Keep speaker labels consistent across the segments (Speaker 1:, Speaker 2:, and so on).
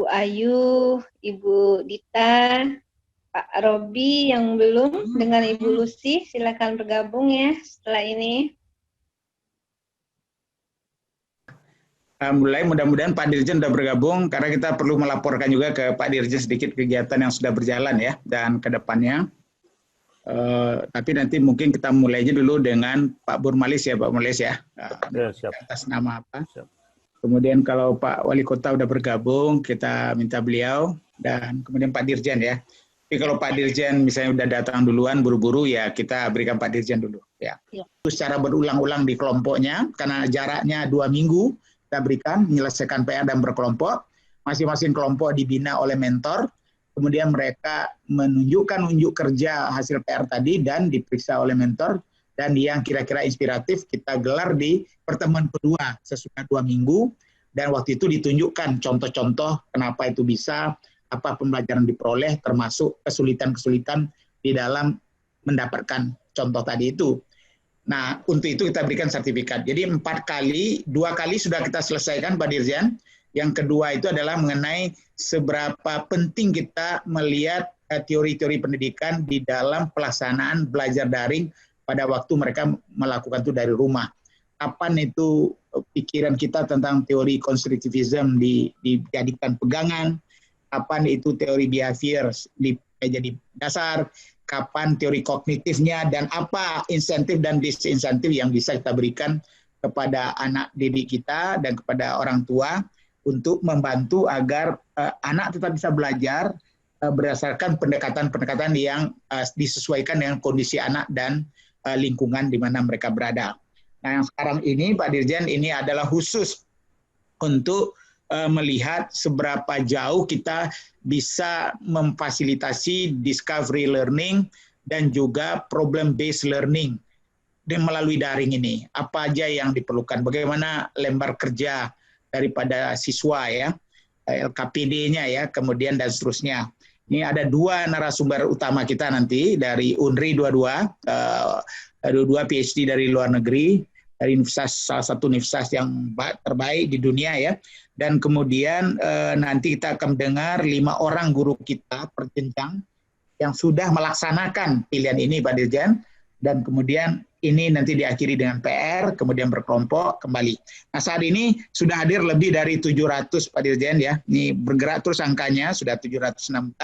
Speaker 1: Ayu, Ibu Dita, Pak Robi yang belum, dengan Ibu Lucy, silakan bergabung ya setelah ini.
Speaker 2: Mulai mudah-mudahan Pak Dirjen sudah bergabung karena kita perlu melaporkan juga ke Pak Dirjen sedikit kegiatan yang sudah berjalan ya dan ke depannya. Tapi nanti mungkin kita mulai aja dulu dengan Pak Burmalis ya Pak Burmalis ya.
Speaker 3: Siap.
Speaker 2: Atas nama apa?
Speaker 3: Siap.
Speaker 2: Kemudian kalau Pak Wali Kota sudah bergabung, kita minta beliau dan kemudian Pak Dirjen ya. Tapi kalau Pak Dirjen misalnya sudah datang duluan buru-buru ya kita berikan Pak Dirjen dulu ya. Itu secara berulang-ulang di kelompoknya karena jaraknya 2 minggu. Kita berikan menyelesaikan PR dan berkelompok, masing-masing kelompok dibina oleh mentor, kemudian mereka menunjukkan unjuk kerja hasil PR tadi dan diperiksa oleh mentor, dan yang kira-kira inspiratif kita gelar di pertemuan kedua sesudah 2 minggu, dan waktu itu ditunjukkan contoh-contoh kenapa itu bisa, apa pembelajaran diperoleh, termasuk kesulitan-kesulitan di dalam mendapatkan contoh tadi itu. Nah, untuk itu kita berikan sertifikat. Jadi 4 kali, 2 kali sudah kita selesaikan Pak Dirjen. Yang kedua itu adalah mengenai seberapa penting kita melihat teori-teori pendidikan di dalam pelaksanaan belajar daring pada waktu mereka melakukan itu dari rumah. Kapan itu pikiran kita tentang teori konstruktivisme dijadikan pegangan, kapan itu teori behavior jadi dasar, kapan teori kognitifnya, dan apa insentif dan disinsentif yang bisa kita berikan kepada anak didik kita dan kepada orang tua untuk membantu agar anak tetap bisa belajar berdasarkan pendekatan-pendekatan yang disesuaikan dengan kondisi anak dan lingkungan di mana mereka berada. Nah, yang sekarang ini Pak Dirjen ini adalah khusus untuk melihat seberapa jauh kita bisa memfasilitasi discovery learning dan juga problem based learning dan melalui daring ini. Apa aja yang diperlukan, bagaimana lembar kerja daripada siswa ya, LKPD-nya ya, kemudian dan seterusnya. Ini ada 2 narasumber utama kita nanti dari UNRI dua-dua PhD dari luar negeri, dari universitas, salah satu universitas yang terbaik di dunia ya. Dan kemudian nanti kita akan mendengar 5 orang guru kita per jenjang yang sudah melaksanakan pilihan ini Pak Dirjen, dan kemudian ini nanti diakhiri dengan PR, kemudian berkelompok kembali. Nah, saat ini sudah hadir lebih dari 700 Pak Dirjen ya, ini bergerak terus angkanya, sudah 716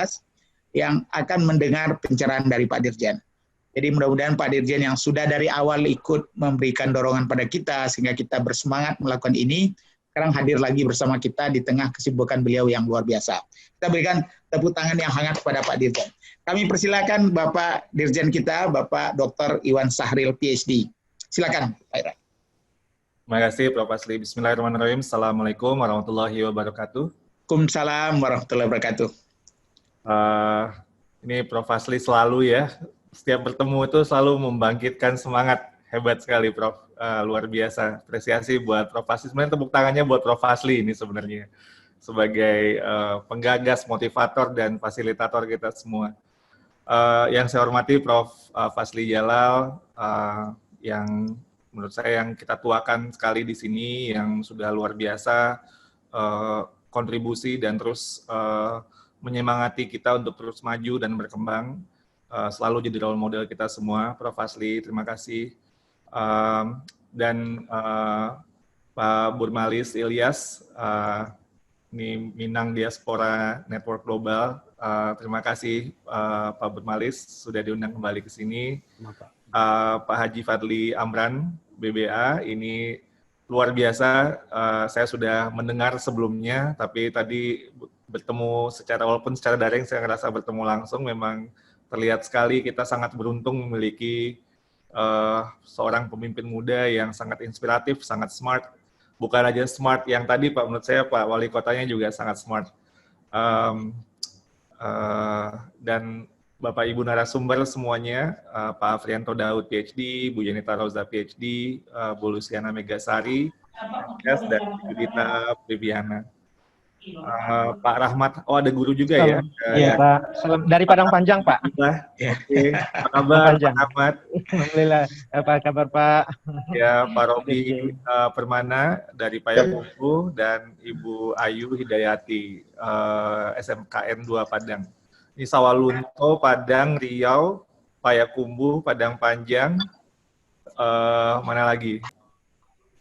Speaker 2: yang akan mendengar pencerahan dari Pak Dirjen. Jadi mudah-mudahan Pak Dirjen yang sudah dari awal ikut memberikan dorongan pada kita sehingga kita bersemangat melakukan ini, sekarang hadir lagi bersama kita di tengah kesibukan beliau yang luar biasa. Kita berikan tepuk tangan yang hangat kepada Pak Dirjen. Kami persilakan Bapak Dirjen kita, Bapak Dr. Iwan Sahril, PhD. Silakan, Pak Iwan.
Speaker 4: Terima kasih, Prof. Fasli. Bismillahirrahmanirrahim. Assalamualaikum warahmatullahi wabarakatuh.
Speaker 2: Waalaikumsalam warahmatullahi wabarakatuh.
Speaker 4: Ini Prof. Fasli selalu ya, setiap bertemu itu selalu membangkitkan semangat. Hebat sekali, Prof. Luar biasa. Apresiasi buat Prof. Fasli. Sebenarnya tepuk tangannya buat Prof. Fasli ini sebenarnya. Sebagai penggagas, motivator, dan fasilitator kita semua. Yang saya hormati Prof. Fasli Jalal, yang menurut saya yang kita tuakan sekali di sini, yang sudah luar biasa kontribusi dan terus menyemangati kita untuk terus maju dan berkembang. Selalu jadi role model kita semua. Prof. Fasli, terima kasih. Dan Pak Burmalis Ilyas, ini Minang Diaspora Network Global. Terima kasih Pak Burmalis sudah diundang kembali ke sini. Pak Haji Fadli Amran, BBA, ini luar biasa. Saya sudah mendengar sebelumnya, tapi tadi bertemu walaupun secara daring saya ngerasa bertemu langsung, memang terlihat sekali kita sangat beruntung memiliki seorang pemimpin muda yang sangat inspiratif, sangat smart. Bukan aja smart yang tadi Pak, menurut saya Pak Wali Kotanya juga sangat smart. Dan Bapak Ibu narasumber semuanya, Pak Afrianto Daud PhD, Bu Yenita Roza PhD, Bu Luciana Megasari, dan Bu Dita Bibiana. Pak Rahmat. Oh, ada guru juga ya?
Speaker 3: Iya, Pak. Salam dari Padang Panjang, Pak.
Speaker 4: Oke. Apa kabar, Pak Rahmat?
Speaker 3: Alhamdulillah. Apa kabar, Pak?
Speaker 4: Ya, Pak Robi Permana dari Payakumbuh dan Ibu Ayu Hidayati, SMKN 2 Padang. Ini Sawalunto, Padang, Riau, Payakumbuh, Padang Panjang, mana lagi?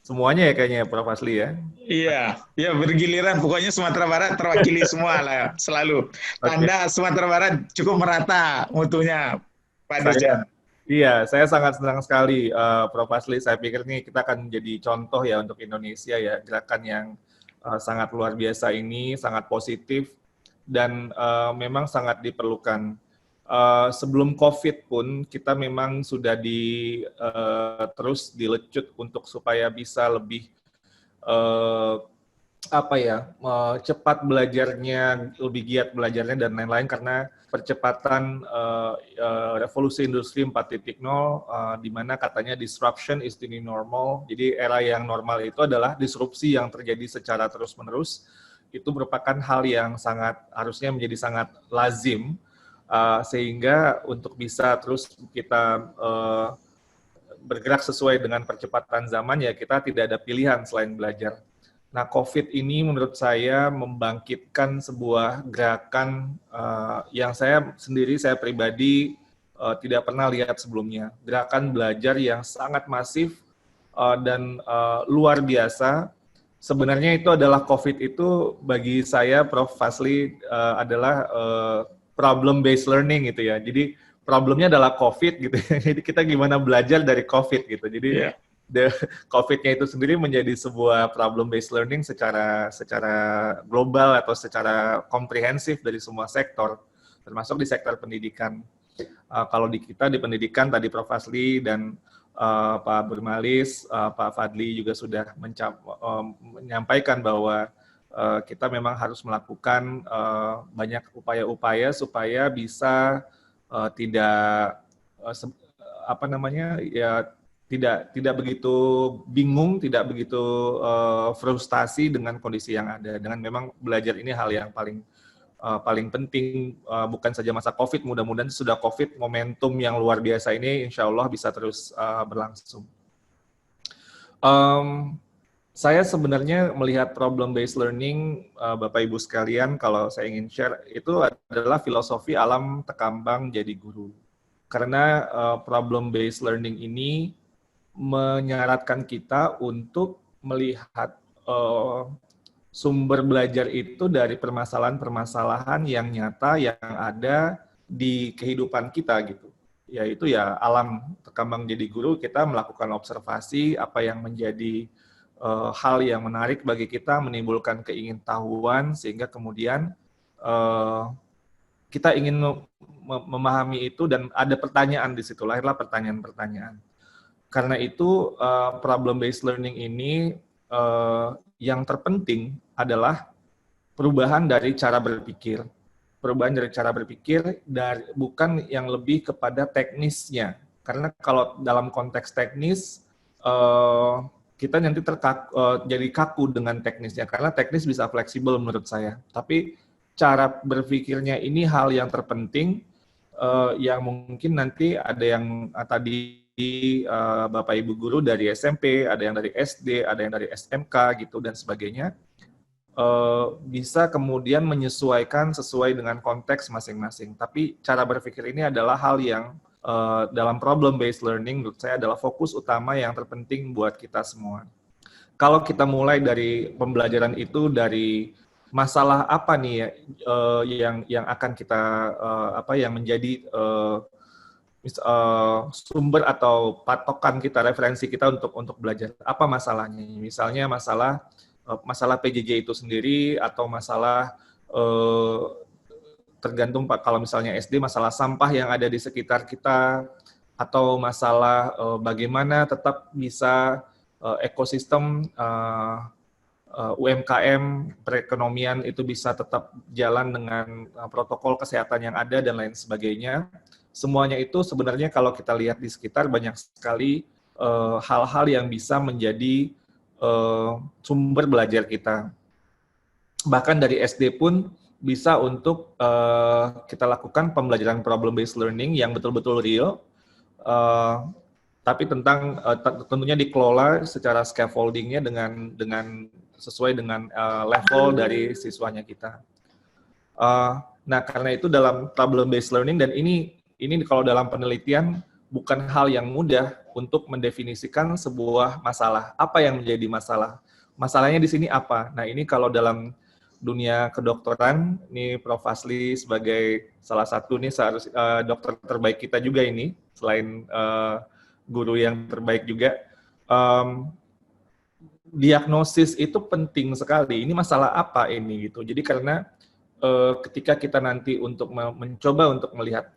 Speaker 4: Semuanya ya kayaknya Prof. Asli ya?
Speaker 2: Iya, ya bergiliran. Pokoknya Sumatera Barat terwakili semua lah, selalu. Tanda Sumatera Barat cukup merata mutunya, Pak Dirjen.
Speaker 4: Iya, saya sangat senang sekali, Prof. Asli. Saya pikir nih kita akan menjadi contoh ya untuk Indonesia ya, gerakan yang sangat luar biasa ini, sangat positif, dan memang sangat diperlukan. Sebelum COVID pun kita memang sudah terus dilecut untuk supaya bisa lebih cepat belajarnya, lebih giat belajarnya dan lain-lain, karena percepatan revolusi industri 4.0 di mana katanya disruption is the new normal. Jadi era yang normal itu adalah disrupsi yang terjadi secara terus-menerus. Itu merupakan hal yang harusnya menjadi sangat lazim, sehingga untuk bisa terus kita bergerak sesuai dengan percepatan zaman, ya kita tidak ada pilihan selain belajar. Nah, COVID ini menurut saya membangkitkan sebuah gerakan yang saya pribadi tidak pernah lihat sebelumnya. Gerakan belajar yang sangat masif dan luar biasa. Sebenarnya itu adalah COVID itu bagi saya, Prof. Fasli, adalah problem-based learning gitu ya. Jadi problemnya adalah COVID gitu. Jadi kita gimana belajar dari COVID gitu. Jadi COVID-nya itu sendiri menjadi sebuah problem-based learning secara global atau secara komprehensif dari semua sektor, termasuk di sektor pendidikan. Kalau di kita di pendidikan tadi Prof. Fasli dan Pak Burmalis, Pak Fadli juga sudah menyampaikan bahwa kita memang harus melakukan banyak upaya-upaya supaya bisa tidak begitu bingung, tidak begitu frustasi dengan kondisi yang ada. Dengan memang belajar ini hal yang paling penting, bukan saja masa COVID. Mudah-mudahan sudah COVID, momentum yang luar biasa ini insya Allah bisa terus berlangsung. Saya sebenarnya melihat problem-based learning, Bapak Ibu sekalian, kalau saya ingin share, itu adalah filosofi alam tekambang jadi guru. Karena problem-based learning ini menyaratkan kita untuk melihat sumber belajar itu dari permasalahan-permasalahan yang nyata yang ada di kehidupan kita gitu. Yaitu ya alam tekambang jadi guru, kita melakukan observasi apa yang menjadi hal yang menarik bagi kita, menimbulkan keingintahuan, sehingga kemudian kita ingin memahami itu dan ada pertanyaan di situ, lahirlah pertanyaan-pertanyaan. Karena itu problem-based learning ini yang terpenting adalah perubahan dari cara berpikir. Perubahan dari cara berpikir bukan yang lebih kepada teknisnya. Karena kalau dalam konteks teknis, kita nanti jadi kaku dengan teknisnya, karena teknis bisa fleksibel menurut saya. Tapi cara berpikirnya ini hal yang terpenting, yang mungkin nanti ada yang tadi Bapak Ibu guru dari SMP, ada yang dari SD, ada yang dari SMK gitu dan sebagainya, bisa kemudian menyesuaikan sesuai dengan konteks masing-masing. Tapi cara berpikir ini adalah hal yang dalam problem-based learning menurut saya adalah fokus utama yang terpenting buat kita semua. Kalau kita mulai dari pembelajaran itu dari masalah apa nih yang akan kita yang menjadi sumber atau patokan kita, referensi kita untuk belajar. Apa masalahnya? Misalnya masalah PJJ itu sendiri, atau masalah tergantung Pak, kalau misalnya SD masalah sampah yang ada di sekitar kita, atau masalah bagaimana tetap bisa ekosistem UMKM, perekonomian itu bisa tetap jalan dengan protokol kesehatan yang ada dan lain sebagainya. Semuanya itu sebenarnya kalau kita lihat di sekitar banyak sekali hal-hal yang bisa menjadi sumber belajar kita. bahkan dari SD pun bisa untuk kita lakukan pembelajaran problem based learning yang betul-betul real, tapi tentunya dikelola secara scaffoldingnya dengan sesuai dengan level dari siswanya kita. Nah, karena itu dalam problem based learning, dan ini kalau dalam penelitian bukan hal yang mudah untuk mendefinisikan sebuah masalah. Apa yang menjadi masalah? Masalahnya di sini apa? Nah, ini kalau dalam dunia kedokteran, ini Prof. Fazly sebagai salah satu nih dokter terbaik kita juga ini, selain guru yang terbaik juga. Diagnosis itu penting sekali. Ini masalah apa ini gitu. Jadi karena ketika kita nanti untuk mencoba untuk melihat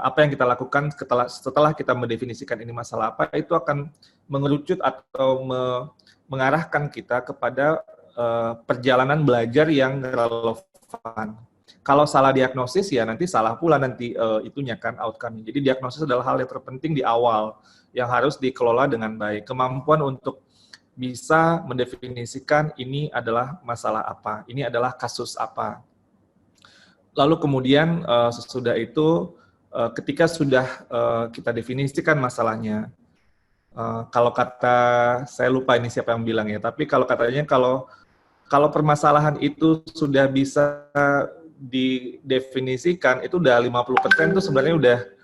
Speaker 4: apa yang kita lakukan setelah kita mendefinisikan ini masalah apa, itu akan mengerucut atau mengarahkan kita kepada perjalanan belajar yang relevan. Kalau salah diagnosis ya nanti salah pula nanti itunya kan outcome-nya. Jadi diagnosis adalah hal yang terpenting di awal yang harus dikelola dengan baik. Kemampuan untuk bisa mendefinisikan ini adalah masalah apa, ini adalah kasus apa. Lalu kemudian sesudah itu ketika sudah kita definisikan masalahnya, kalau kata, saya lupa ini siapa yang bilang ya, tapi kalau katanya kalau permasalahan itu sudah bisa didefinisikan, itu udah 50% itu sebenarnya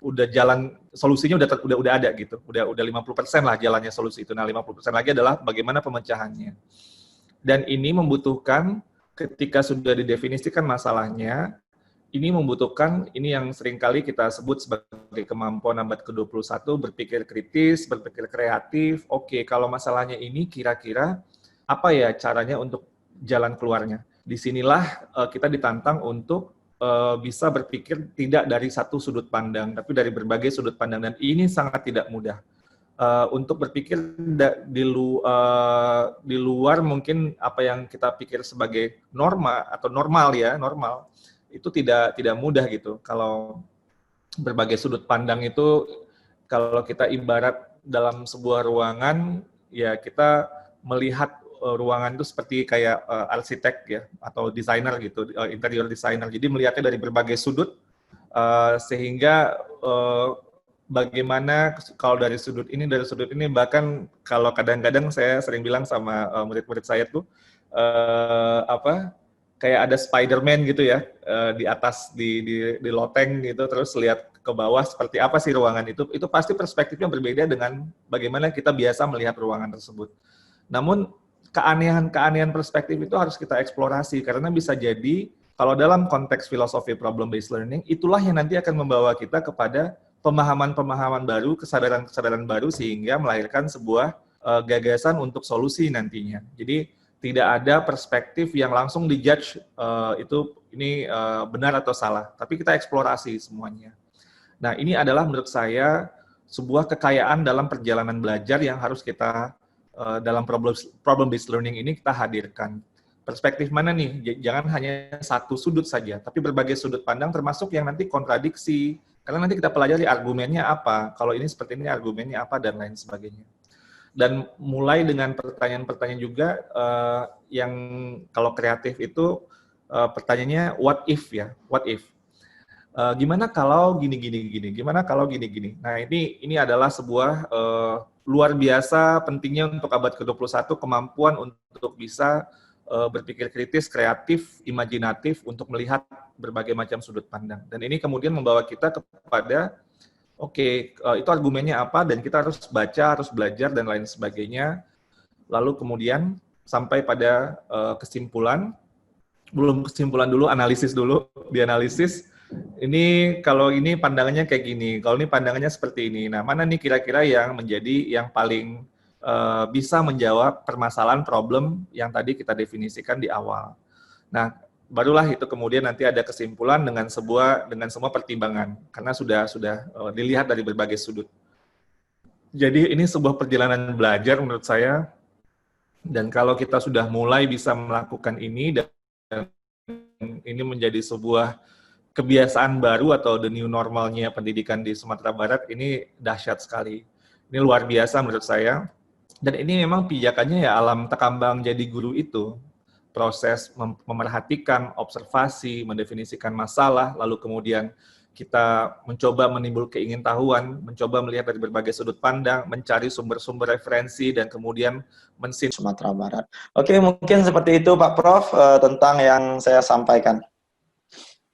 Speaker 4: udah jalan solusinya udah ada gitu. Udah 50% lah jalannya solusi itu. Nah, 50% lagi adalah bagaimana pemecahannya. Dan ini membutuhkan ketika sudah didefinisikan masalahnya, ini membutuhkan ini yang seringkali kita sebut sebagai kemampuan abad ke-21, berpikir kritis, berpikir kreatif. Oke, kalau masalahnya ini kira-kira apa ya caranya untuk jalan keluarnya. Disinilah kita ditantang untuk bisa berpikir tidak dari satu sudut pandang, tapi dari berbagai sudut pandang, dan ini sangat tidak mudah. Untuk berpikir di luar mungkin apa yang kita pikir sebagai normal, itu tidak mudah gitu. Kalau berbagai sudut pandang itu, kalau kita ibarat dalam sebuah ruangan, ya kita melihat ruangan itu seperti kayak arsitek ya, atau desainer gitu, interior designer. Jadi melihatnya dari berbagai sudut, sehingga bagaimana kalau dari sudut ini, bahkan kalau kadang-kadang saya sering bilang sama murid-murid saya tuh, kayak ada Spider-Man gitu ya, di atas, di loteng gitu, terus lihat ke bawah seperti apa sih ruangan itu pasti perspektifnya berbeda dengan bagaimana kita biasa melihat ruangan tersebut. Namun keanehan perspektif itu harus kita eksplorasi, karena bisa jadi kalau dalam konteks filosofi problem based learning, itulah yang nanti akan membawa kita kepada pemahaman-pemahaman baru, kesadaran-kesadaran baru, sehingga melahirkan sebuah gagasan untuk solusi nantinya. Jadi tidak ada perspektif yang langsung dijudge ini benar atau salah, tapi kita eksplorasi semuanya. Nah, ini adalah menurut saya sebuah kekayaan dalam perjalanan belajar yang harus kita dalam problem based learning ini kita hadirkan. Perspektif mana nih? Jangan hanya satu sudut saja, tapi berbagai sudut pandang, termasuk yang nanti kontradiksi. Karena nanti kita pelajari argumennya apa, kalau ini seperti ini argumennya apa, dan lain sebagainya. Dan mulai dengan pertanyaan-pertanyaan juga yang kalau kreatif itu pertanyaannya what if ya, what if. Gimana kalau gini, gimana kalau gini. Nah, ini adalah sebuah luar biasa pentingnya untuk abad ke-21, kemampuan untuk bisa berpikir kritis, kreatif, imajinatif, untuk melihat berbagai macam sudut pandang. Dan ini kemudian membawa kita kepada, itu argumennya apa, dan kita harus baca, harus belajar, dan lain sebagainya. Lalu kemudian sampai pada kesimpulan, belum kesimpulan dulu, analisis dulu, dianalisis. Ini kalau ini pandangannya kayak gini, kalau ini pandangannya seperti ini. Nah, mana nih kira-kira yang menjadi yang paling bisa menjawab permasalahan problem yang tadi kita definisikan di awal. Nah, barulah itu kemudian nanti ada kesimpulan dengan semua pertimbangan, karena sudah dilihat dari berbagai sudut. Jadi ini sebuah perjalanan belajar menurut saya, dan kalau kita sudah mulai bisa melakukan ini, dan ini menjadi sebuah kebiasaan baru atau the new normalnya pendidikan di Sumatera Barat, ini dahsyat sekali. Ini luar biasa menurut saya. Dan ini memang pijakannya ya alam tekambang jadi guru itu. proses memerhatikan, observasi, mendefinisikan masalah, lalu kemudian kita mencoba menimbul keingintahuan, mencoba melihat dari berbagai sudut pandang, mencari sumber-sumber referensi, dan kemudian
Speaker 5: Sumatera Barat. Oke, mungkin seperti itu Pak Prof tentang yang saya sampaikan.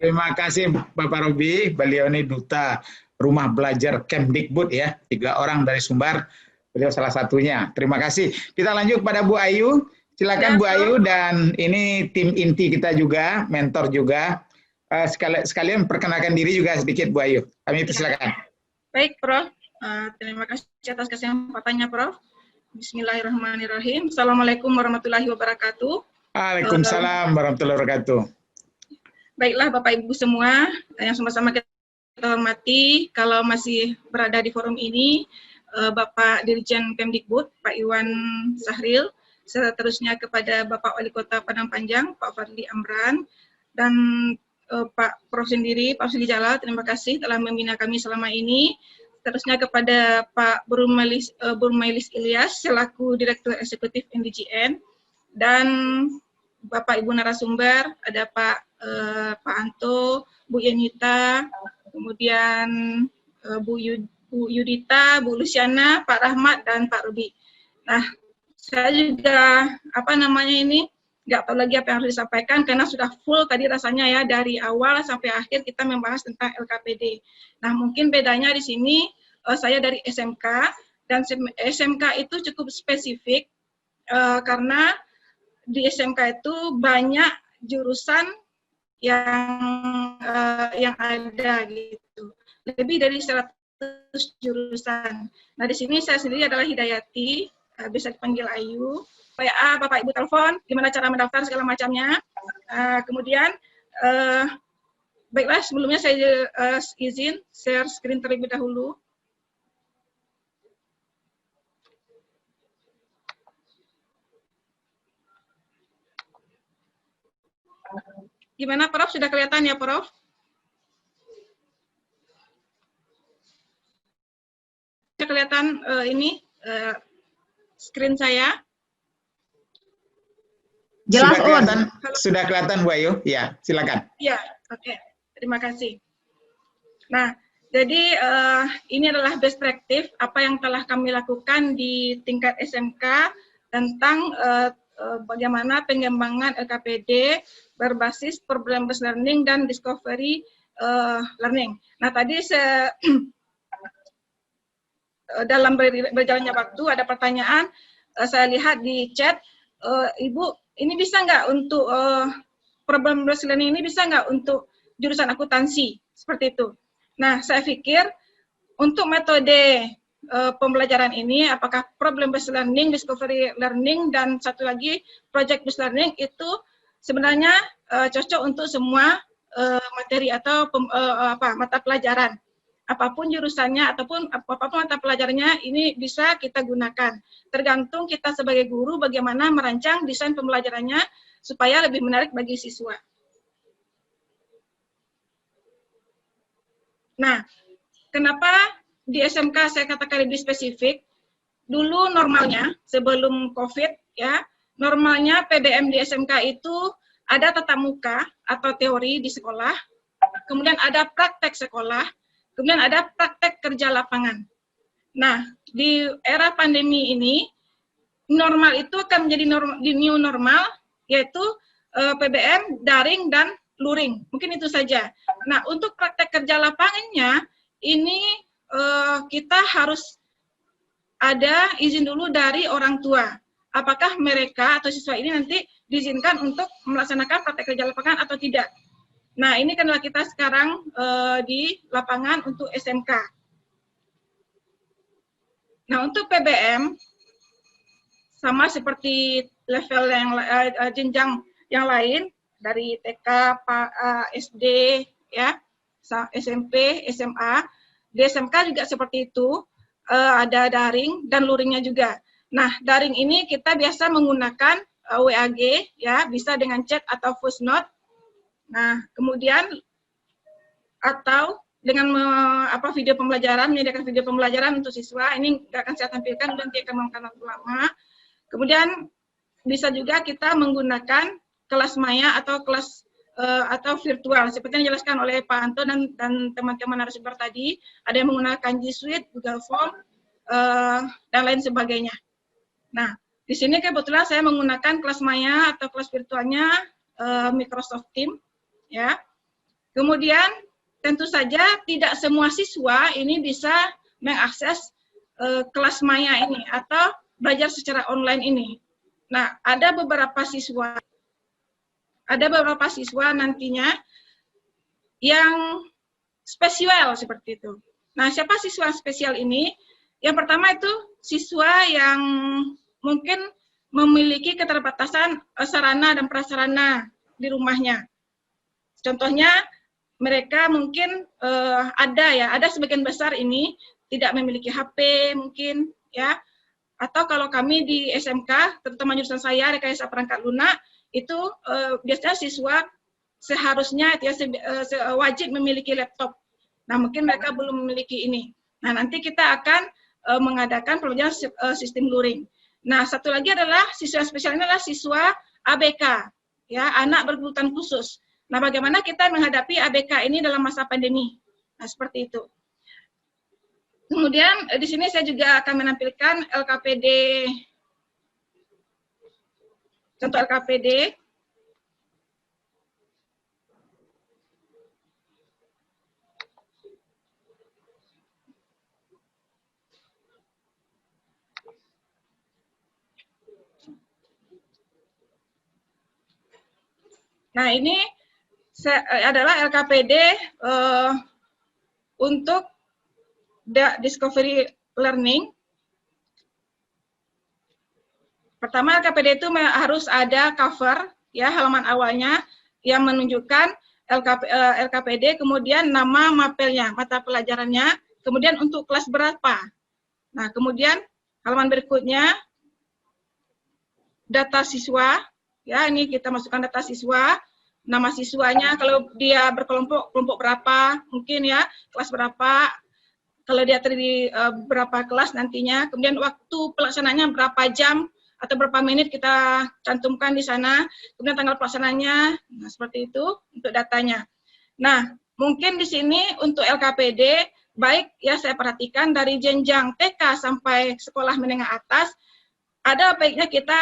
Speaker 2: Terima kasih Bapak Robi, beliau ini duta rumah belajar Kemdikbud ya, 3 orang dari Sumbar, beliau salah satunya. Terima kasih. Kita lanjut pada Bu Ayu, silakan Bu Ayu, dan ini tim inti kita juga, mentor juga. Sekalian perkenalkan diri juga sedikit Bu Ayu. Kami persilakan.
Speaker 6: Baik Prof, terima kasih atas kesempatannya Prof. Bismillahirrahmanirrahim. Assalamualaikum warahmatullahi wabarakatuh.
Speaker 2: Waalaikumsalam warahmatullahi wabarakatuh.
Speaker 6: Baiklah Bapak Ibu semua yang sama-sama kita hormati, kalau masih berada di forum ini, Bapak Dirjen Kemdikbud, Pak Iwan Sahril, seterusnya kepada Bapak Wali Kota Padang Panjang, Pak Fadli Amran, dan Pak Prof sendiri, Pak Sili Jalal, terima kasih telah membina kami selama ini. Terusnya kepada Pak Burmailis Ilyas, selaku Direktur Eksekutif NDJN, dan Bapak Ibu narasumber, ada Pak Anto, Bu Yenita, kemudian Bu Yudita, Bu Luciana, Pak Rahmat, dan Pak Rubi. Nah, saya juga, nggak tahu lagi apa yang harus disampaikan, karena sudah full tadi rasanya ya, dari awal sampai akhir kita membahas tentang LKPD. Nah, mungkin bedanya di sini, saya dari SMK, dan SMK itu cukup spesifik, karena di SMK itu banyak jurusan yang ada gitu, lebih dari 100 jurusan. Nah, di sini saya sendiri adalah Hidayati, bisa dipanggil Ayu. WA, Bapak Ibu telepon, gimana cara mendaftar segala macamnya. Kemudian, baiklah sebelumnya saya izin share screen terlebih dahulu. Gimana Prof? Sudah kelihatan ya Prof? Sudah kelihatan ini screen saya?
Speaker 2: Jelas sudah kelihatan Bu Ayu, ya silakan.
Speaker 6: Ya, oke. Terima kasih. Nah, jadi ini adalah best practice apa yang telah kami lakukan di tingkat SMK tentang bagaimana pengembangan LKPD berbasis problem-based learning dan discovery learning. Nah, tadi dalam berjalannya waktu ada pertanyaan, saya lihat di chat, Ibu, ini bisa nggak untuk problem-based learning ini bisa nggak untuk jurusan akuntansi, seperti itu. Nah, saya pikir untuk metode pembelajaran ini, apakah problem-based learning, discovery learning, dan satu lagi project-based learning itu sebenarnya cocok untuk semua materi atau mata pelajaran. Apapun jurusannya ataupun apapun mata pelajarannya ini bisa kita gunakan. Tergantung kita sebagai guru bagaimana merancang desain pembelajarannya supaya lebih menarik bagi siswa. Nah, kenapa di SMK saya katakan lebih spesifik? Dulu normalnya sebelum COVID ya, normalnya PBM di SMK itu ada tatap muka atau teori di sekolah, kemudian ada praktek sekolah, kemudian ada praktek kerja lapangan. Nah, di era pandemi ini, normal itu akan menjadi new normal, yaitu PBM, daring, dan luring. Mungkin itu saja. Nah, untuk praktek kerja lapangannya, ini kita harus ada izin dulu dari orang tua. Apakah mereka atau siswa ini nanti diizinkan untuk melaksanakan praktek kerja lapangan atau tidak. Nah, ini kan kita sekarang di lapangan untuk SMK. Nah, untuk PBM, sama seperti level yang jenjang yang lain, dari TK, SD, ya, SMP, SMA, di SMK juga seperti itu, ada daring dan luringnya juga. Nah, daring ini kita biasa menggunakan WAG, ya, bisa dengan chat atau voice note. Nah, kemudian atau dengan video pembelajaran, menyediakan video pembelajaran untuk siswa, ini nggak akan saya tampilkan, nanti akan memakan waktu lama. Kemudian bisa juga kita menggunakan kelas maya atau kelas atau virtual seperti yang dijelaskan oleh Pak Anto dan teman-teman narasumber tadi. Ada yang menggunakan G Suite, Google Form, dan lain sebagainya. Nah, di sini kebetulan saya menggunakan kelas maya atau kelas virtualnya Microsoft Teams, ya. Kemudian tentu saja tidak semua siswa ini bisa mengakses kelas maya ini atau belajar secara online ini. Nah, ada beberapa siswa nantinya yang spesial seperti itu. Nah, siapa siswa spesial ini? Yang pertama itu siswa yang mungkin memiliki keterbatasan sarana dan prasarana di rumahnya. Contohnya, mereka mungkin ada sebagian besar ini tidak memiliki HP mungkin, ya. Atau kalau kami di SMK, terutama jurusan saya, rekayasa perangkat lunak, itu biasanya siswa seharusnya wajib memiliki laptop. Nah, mungkin mereka belum memiliki ini. Nah, nanti kita akan mengadakan pembelajaran sistem luring. Nah, satu lagi adalah siswa spesial ini adalah siswa ABK, ya, anak berkebutuhan khusus. Nah, bagaimana kita menghadapi ABK ini dalam masa pandemi? Nah, seperti itu. Kemudian di sini saya juga akan menampilkan LKPD, contoh LKPD. Nah, ini adalah LKPD untuk discovery learning. Pertama, LKPD itu harus ada cover, ya, halaman awalnya yang menunjukkan LKPD, kemudian nama mapelnya, mata pelajarannya, kemudian untuk kelas berapa. Nah, kemudian halaman berikutnya data siswa, ya, ini kita masukkan data siswa, nama siswanya, kalau dia berkelompok, kelompok berapa, mungkin ya, kelas berapa, kalau dia terdiri berapa kelas nantinya, kemudian waktu pelaksananya berapa jam atau berapa menit kita cantumkan di sana, kemudian tanggal pelaksananya, nah seperti itu untuk datanya. Nah, mungkin di sini untuk LKPD, baik ya saya perhatikan dari jenjang TK sampai sekolah menengah atas, ada baiknya kita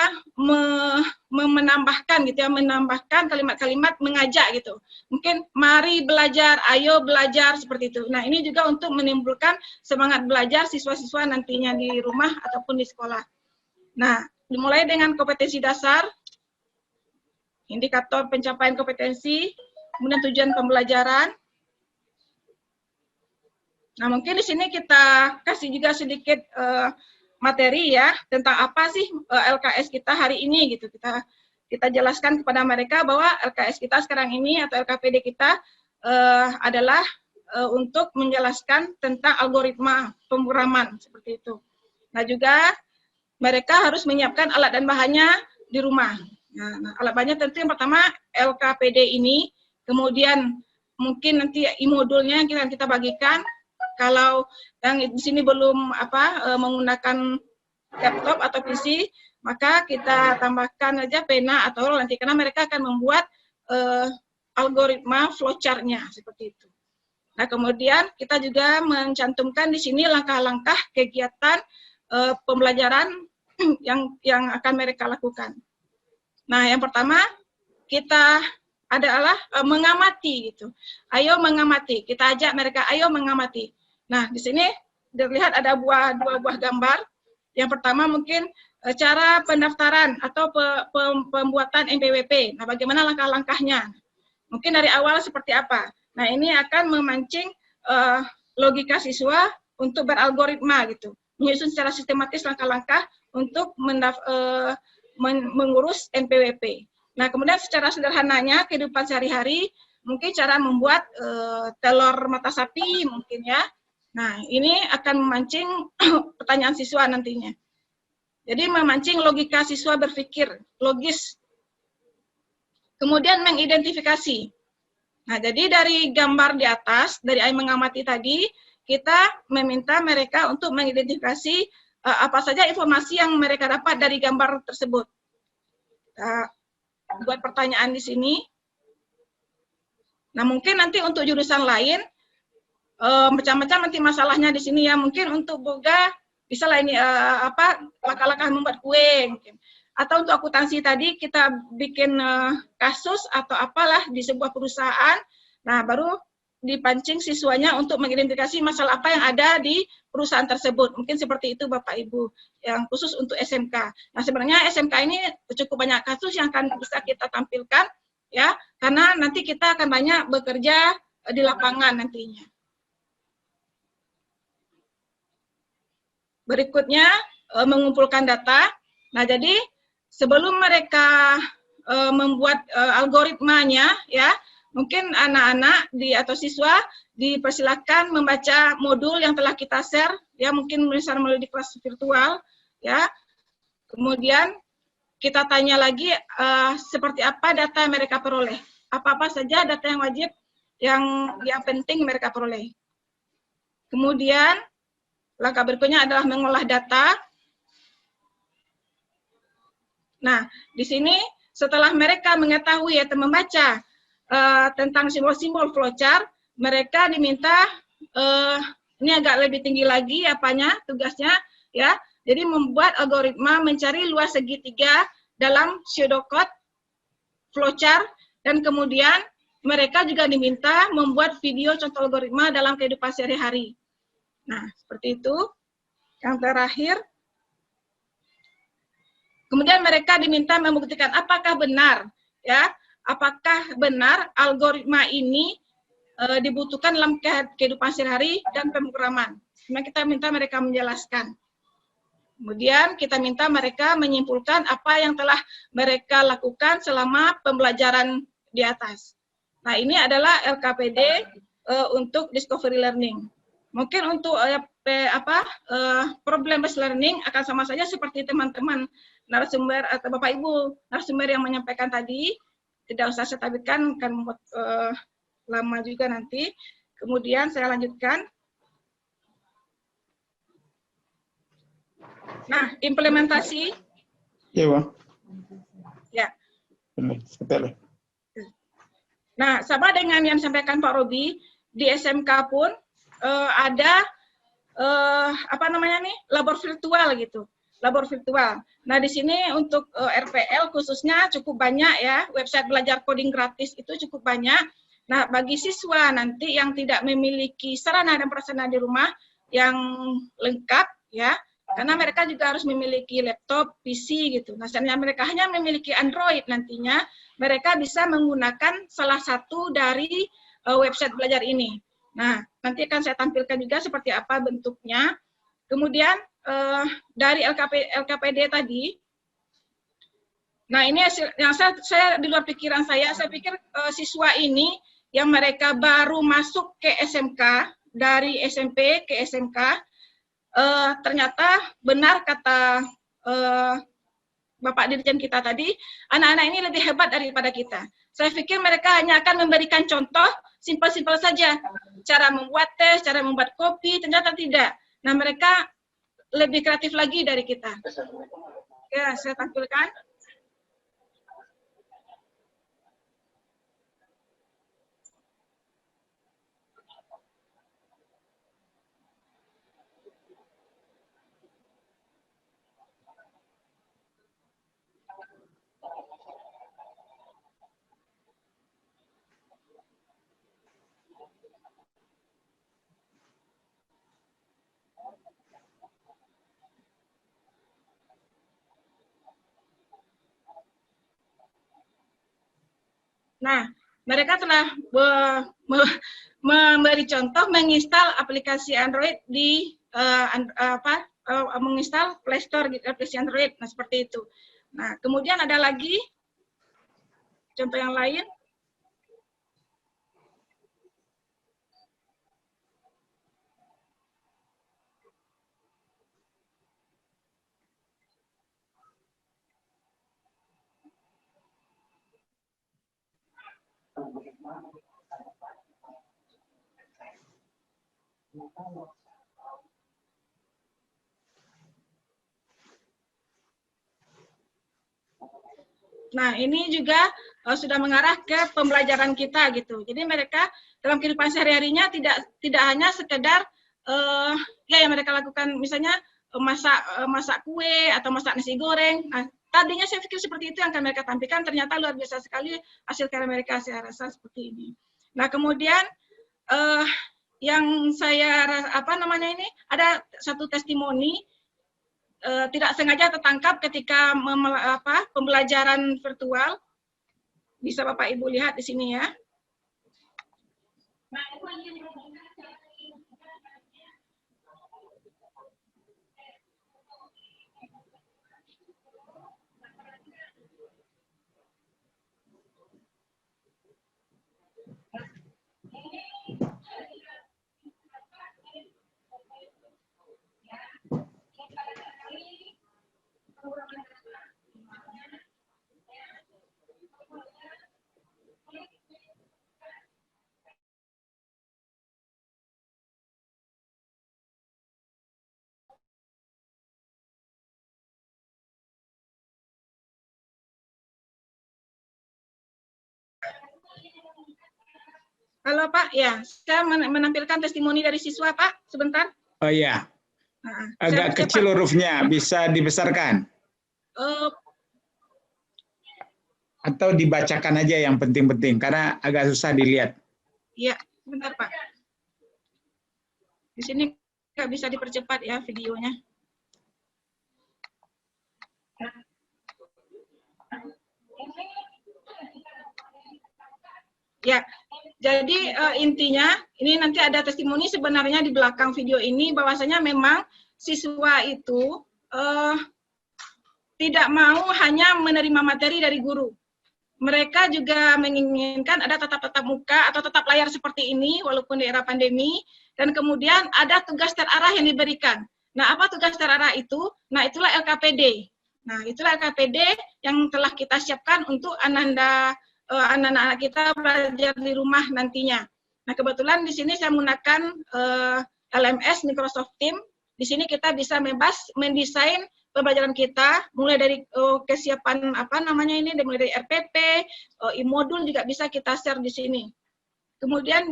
Speaker 6: menambahkan gitu ya, menambahkan kalimat-kalimat mengajak gitu. Mungkin mari belajar, ayo belajar seperti itu. Nah, ini juga untuk menimbulkan semangat belajar siswa-siswa nantinya di rumah ataupun di sekolah. Nah, dimulai dengan kompetensi dasar, indikator pencapaian kompetensi, kemudian tujuan pembelajaran. Nah, mungkin di sini kita kasih juga sedikit materi ya tentang apa sih LKS kita hari ini gitu. Kita jelaskan kepada mereka bahwa LKS kita sekarang ini atau LKPD kita adalah untuk menjelaskan tentang algoritma pemrograman seperti itu. Nah, juga mereka harus menyiapkan alat dan bahannya di rumah. Nah, alat bahannya tentu yang pertama LKPD ini, kemudian mungkin nanti e-modulnya yang kita bagikan. Kalau yang di sini belum menggunakan laptop atau PC, maka kita tambahkan aja pena atau roll nanti karena mereka akan membuat algoritma flowchart-nya seperti itu. Nah, kemudian kita juga mencantumkan di sini langkah-langkah kegiatan pembelajaran yang akan mereka lakukan. Nah, yang pertama kita adalah mengamati gitu. Ayo mengamati. Kita ajak mereka ayo mengamati. Nah, di sini terlihat ada dua buah gambar. Yang pertama mungkin cara pendaftaran atau pembuatan NPWP. Nah, bagaimana langkah-langkahnya? Mungkin dari awal seperti apa? Nah, ini akan memancing logika siswa untuk beralgoritma gitu. Menyusun secara sistematis langkah-langkah untuk mengurus NPWP. Nah, kemudian secara sederhananya kehidupan sehari-hari, mungkin cara membuat telur mata sapi mungkin ya. Nah, ini akan memancing pertanyaan siswa nantinya. Jadi memancing logika siswa berpikir logis. Kemudian mengidentifikasi. Nah, jadi dari gambar di atas, dari mengamati tadi, kita meminta mereka untuk mengidentifikasi apa saja informasi yang mereka dapat dari gambar tersebut. buat pertanyaan di sini. Nah, mungkin nanti untuk jurusan lain macam-macam nanti masalahnya di sini ya. Mungkin untuk boga bisa lah ini langkah-langkah membuat kue mungkin. Atau untuk akuntansi tadi kita bikin kasus atau apalah di sebuah perusahaan. Nah, baru dipancing siswanya untuk mengidentifikasi masalah apa yang ada di perusahaan tersebut. Mungkin seperti itu Bapak Ibu, yang khusus untuk SMK. Nah, sebenarnya SMK ini cukup banyak kasus yang akan bisa kita tampilkan ya, karena nanti kita akan banyak bekerja di lapangan nantinya. Berikutnya mengumpulkan data. Nah, jadi sebelum mereka membuat algoritmanya ya, mungkin anak-anak atau siswa dipersilakan membaca modul yang telah kita share ya, mungkin misalnya melalui kelas virtual ya. Kemudian kita tanya lagi seperti apa data yang mereka peroleh. Apa-apa saja data yang wajib yang penting mereka peroleh. Kemudian langkah berikutnya adalah mengolah data. Nah, di sini setelah mereka mengetahui atau membaca tentang simbol-simbol flowchart, mereka diminta ini agak lebih tinggi lagi tugasnya ya. Jadi membuat algoritma mencari luas segitiga dalam pseudocode flowchart, dan kemudian mereka juga diminta membuat video contoh algoritma dalam kehidupan sehari-hari. Nah, seperti itu. Yang terakhir, kemudian mereka diminta membuktikan apakah benar ya, apakah benar algoritma ini dibutuhkan dalam kehidupan sehari-hari dan pemrograman. Kemudian kita minta mereka menjelaskan. Kemudian kita minta mereka menyimpulkan apa yang telah mereka lakukan selama pembelajaran di atas. Nah, ini adalah LKPD untuk discovery learning. Mungkin untuk problem based learning akan sama saja seperti teman-teman narasumber atau Bapak Ibu narasumber yang menyampaikan tadi. Tidak usah saya tabirkan, akan membuat lama juga nanti. Kemudian saya lanjutkan. Nah, implementasi.
Speaker 2: Iya, Bang.
Speaker 6: Ya.
Speaker 2: Benar.
Speaker 6: Nah, sama dengan yang disampaikan Pak Robi, di SMK pun ada labor virtual gitu, labor virtual. Nah, di sini untuk RPL khususnya cukup banyak ya, website belajar coding gratis itu cukup banyak. Nah, bagi siswa nanti yang tidak memiliki sarana dan prasarana di rumah yang lengkap ya, karena mereka juga harus memiliki laptop, PC gitu. Nah, seandainya mereka hanya memiliki Android nantinya, mereka bisa menggunakan salah satu dari website belajar ini. Nah, nanti akan saya tampilkan juga seperti apa bentuknya. Kemudian dari LKPD tadi, nah ini yang saya di luar pikiran saya pikir siswa ini yang mereka baru masuk ke SMK, dari SMP ke SMK, ternyata benar kata Bapak Dirjen kita tadi, anak-anak ini lebih hebat daripada kita. Saya pikir mereka hanya akan memberikan contoh simpel-simpel saja. Cara membuat tes, cara membuat kopi, ternyata tidak. Nah, mereka lebih kreatif lagi dari kita. Ya, saya tampilkan. Nah, mereka telah memberi contoh menginstal aplikasi Android di menginstal Play Store gitu, aplikasi Android. Nah, seperti itu. Nah, kemudian ada lagi contoh yang lain. Nah, ini juga sudah mengarah ke pembelajaran kita gitu. Jadi mereka dalam kehidupan sehari-harinya tidak hanya sekedar yang mereka lakukan, misalnya masak kue atau masak nasi goreng. Nah, tadinya saya pikir seperti itu yang akan mereka tampilkan, ternyata luar biasa sekali hasil karya mereka, saya rasa seperti ini. Nah, kemudian yang saya ada satu testimoni tidak sengaja tertangkap ketika pembelajaran virtual. Bisa Bapak Ibu lihat di sini ya. Halo Pak, ya, saya menampilkan testimoni dari siswa Pak, sebentar.
Speaker 2: Oh iya, agak kecil hurufnya, bisa dibesarkan? Atau dibacakan aja yang penting-penting, karena agak susah dilihat.
Speaker 6: Iya, sebentar Pak. Di sini nggak bisa dipercepat ya videonya. Ya, jadi intinya ini nanti ada testimoni sebenarnya di belakang video ini bahwasanya memang siswa itu tidak mau hanya menerima materi dari guru. Mereka juga menginginkan ada tatap muka atau tatap layar seperti ini walaupun di era pandemi, dan kemudian ada tugas terarah yang diberikan. Nah, apa tugas terarah itu? Nah, itulah LKPD. Nah, itulah LKPD yang telah kita siapkan untuk anak-anak kita belajar di rumah nantinya. Nah, kebetulan di sini saya menggunakan LMS Microsoft Teams. Di sini kita bisa bebas mendesain pembelajaran kita, mulai dari kesiapan mulai dari RPP, e-modul juga bisa kita share di sini. Kemudian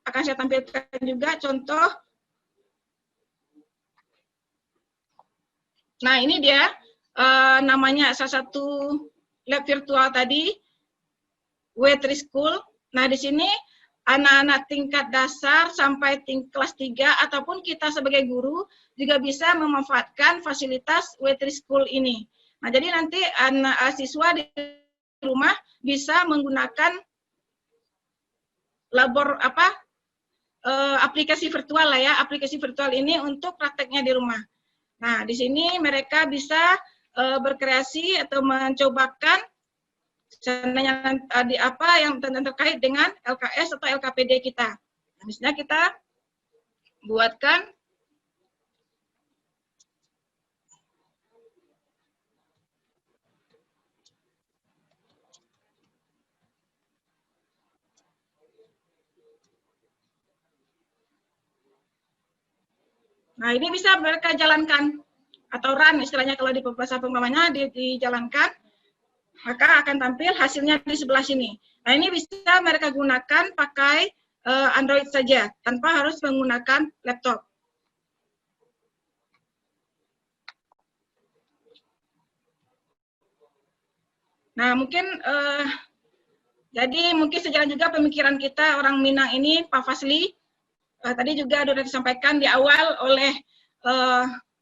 Speaker 6: akan saya tampilkan juga contoh. Nah, ini dia namanya salah satu lab virtual tadi, W3 School. Nah, di sini anak-anak tingkat dasar sampai kelas 3 ataupun kita sebagai guru juga bisa memanfaatkan fasilitas W3 School ini. Nah, jadi nanti anak siswa di rumah bisa menggunakan aplikasi virtual lah ya, aplikasi virtual ini untuk prakteknya di rumah. Nah, di sini mereka bisa berkreasi atau mencobakan apa yang terkait dengan LKS atau LKPD kita. Nah, misalnya kita buatkan Nah, ini bisa mereka jalankan atau run istilahnya kalau di bahasa penggamanya dijalankan, maka akan tampil hasilnya di sebelah sini. Nah, ini bisa mereka gunakan pakai Android saja tanpa harus menggunakan laptop. Nah, jadi mungkin sejalan juga pemikiran kita orang Minang ini, Pak Fasli. Tadi juga sudah disampaikan di awal oleh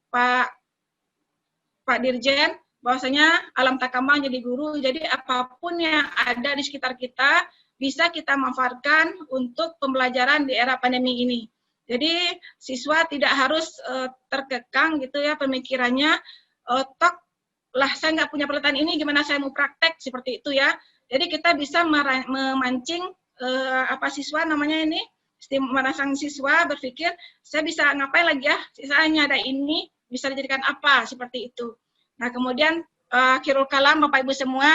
Speaker 6: Pak Dirjen, bahwasanya alam tak kembang jadi guru, jadi apapun yang ada di sekitar kita bisa kita manfaatkan untuk pembelajaran di era pandemi ini. Jadi siswa tidak harus terkekang gitu ya pemikirannya, saya nggak punya peralatan ini, gimana saya mau praktek, seperti itu ya. Jadi kita bisa memancing siswa merangsang siswa berpikir, saya bisa ngapain lagi ya, sisanya ada ini, bisa dijadikan apa, seperti itu. Nah, kemudian akhirul kalam, Bapak Ibu semua,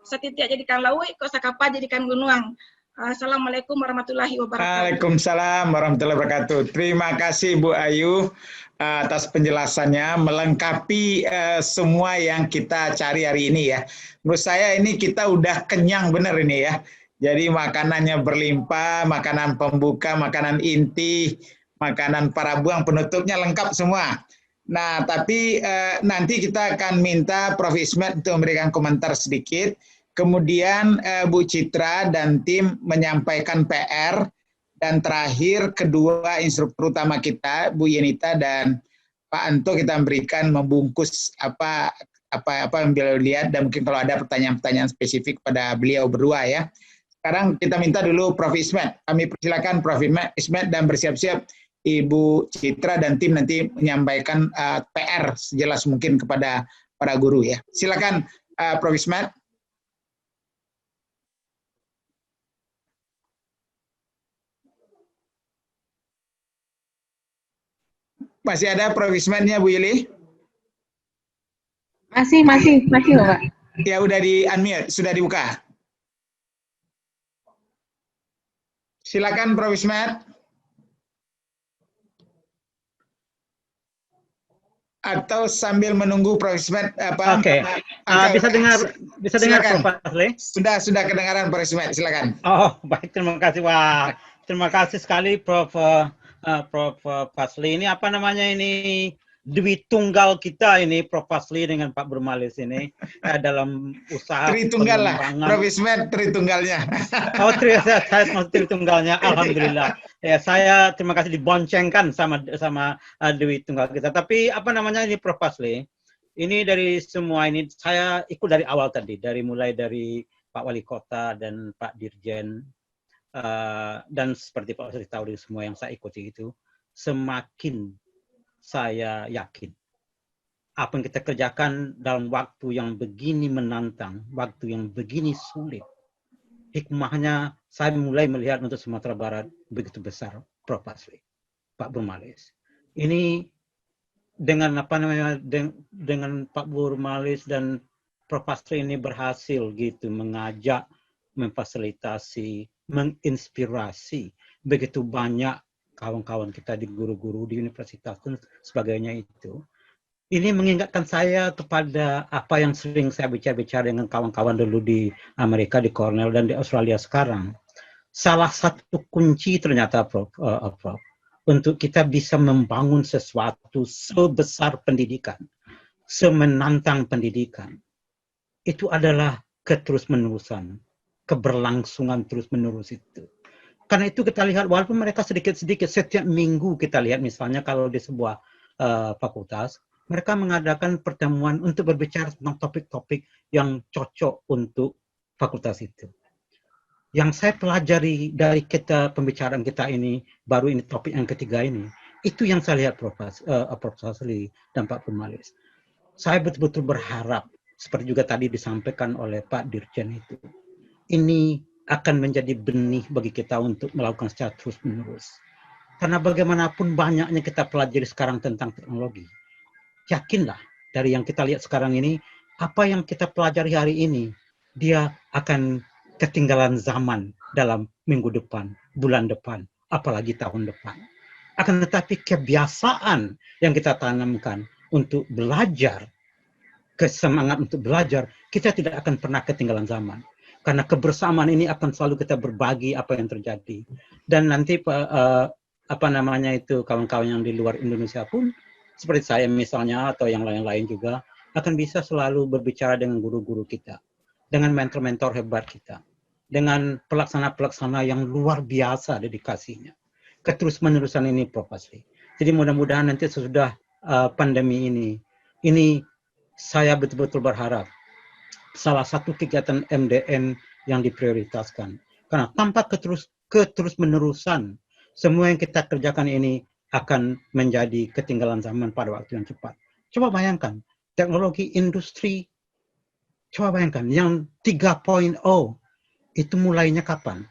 Speaker 6: setitik jadikan laut, kosakapa jadikan gunung. Assalamualaikum warahmatullahi wabarakatuh.
Speaker 2: Waalaikumsalam warahmatullahi wabarakatuh. Terima kasih Bu Ayu atas penjelasannya, melengkapi semua yang kita cari hari ini ya. Menurut saya ini kita udah kenyang bener ini ya. Jadi makanannya berlimpah, makanan pembuka, makanan inti, makanan para buang penutupnya lengkap semua. Nah, tapi nanti kita akan minta Prof. Ismet untuk memberikan komentar sedikit. Kemudian Bu Citra dan tim menyampaikan PR. Dan terakhir kedua instruktur utama kita, Bu Yenita dan Pak Anto, kita memberikan membungkus apa yang beliau lihat dan mungkin kalau ada pertanyaan-pertanyaan spesifik pada beliau berdua ya. Sekarang kita minta dulu Prof. Ismet. Kami persilakan Prof. Ismet dan bersiap-siap Ibu Citra dan tim nanti menyampaikan PR sejelas mungkin kepada para guru ya. Silakan Prof. Ismet. Masih ada Prof. Ismetnya Bu Yuli?
Speaker 7: Masih Bapak.
Speaker 2: Ya udah di unmute, sudah dibuka. Silakan Prof. Ismet. Atau sambil menunggu Prof. Ismet apa?
Speaker 8: Oke. Bisa dengar Prof. Fasli?
Speaker 2: Sudah kedengaran Prof. Ismet, silakan.
Speaker 8: Oh, baik, terima kasih. Wah, terima kasih sekali Prof. Fasli. Ini apa namanya ini? Dwi tunggal kita ini Prof. Fasli dengan Pak Burmalis ini dalam usaha
Speaker 2: Tritunggal lah,
Speaker 8: pengembangan.
Speaker 2: Prof. Ismet Tritunggalnya.
Speaker 8: Oh, saya masuk Tritunggalnya. Alhamdulillah. Ya, saya terima kasih diboncengkan sama Dwi tunggal kita. Tapi apa namanya ini Prof. Fasli? Ini dari semua ini saya ikut dari awal tadi, mulai dari Pak Wali Kota dan Pak Dirjen. Dan seperti Pak Ustadz tahu semua yang saya ikuti itu, semakin saya yakin apa yang kita kerjakan dalam waktu yang begini menantang, waktu yang begini sulit, hikmahnya saya mulai melihat untuk Sumatera Barat begitu besar, Prof. Fasli, Pak Burmalis. Ini dengan apa namanya dengan Pak Burmalis dan Prof. Fasli ini berhasil gitu mengajak, memfasilitasi, menginspirasi begitu banyak kawan-kawan kita di guru-guru di universitas dan sebagainya itu. Ini mengingatkan saya kepada apa yang sering saya bicara dengan kawan-kawan dulu di Amerika, di Cornell dan di Australia sekarang. Salah satu kunci ternyata Prof, untuk kita bisa membangun sesuatu sebesar pendidikan, semenantang pendidikan, itu adalah keterus-menerusan, keberlangsungan terus-menerus itu. Karena itu kita lihat walaupun mereka sedikit-sedikit setiap minggu kita lihat misalnya kalau di sebuah fakultas mereka mengadakan pertemuan untuk berbicara tentang topik-topik yang cocok untuk fakultas itu. Yang saya pelajari dari pembicaraan kita ini baru ini topik yang ketiga ini itu yang saya lihat Prof. Fasli dan Pak Burmalis. Saya betul-betul berharap seperti juga tadi disampaikan oleh Pak Dirjen itu. Ini akan menjadi benih bagi kita untuk melakukan secara terus-menerus. Karena bagaimanapun banyaknya kita pelajari sekarang tentang teknologi. Yakinlah dari yang kita lihat sekarang ini, apa yang kita pelajari hari ini, dia akan ketinggalan zaman dalam minggu depan, bulan depan, apalagi tahun depan. Akan tetapi kebiasaan yang kita tanamkan untuk belajar, kesemangat untuk belajar, kita tidak akan pernah ketinggalan zaman. Karena kebersamaan ini akan selalu kita berbagi apa yang terjadi. Dan nanti kawan-kawan yang di luar Indonesia pun, seperti saya misalnya atau yang lain-lain juga, akan bisa selalu berbicara dengan guru-guru kita. Dengan mentor-mentor hebat kita. Dengan pelaksana-pelaksana yang luar biasa dedikasinya. Keterus-menerusan ini Prof. Fasli. Jadi mudah-mudahan nanti sesudah pandemi ini saya betul-betul berharap salah satu kegiatan MDN yang diprioritaskan. Karena tanpa keterus-menerusan, semua yang kita kerjakan ini akan menjadi ketinggalan zaman pada waktu yang cepat. Coba bayangkan, teknologi industri, coba bayangkan, yang 3.0 itu mulainya kapan?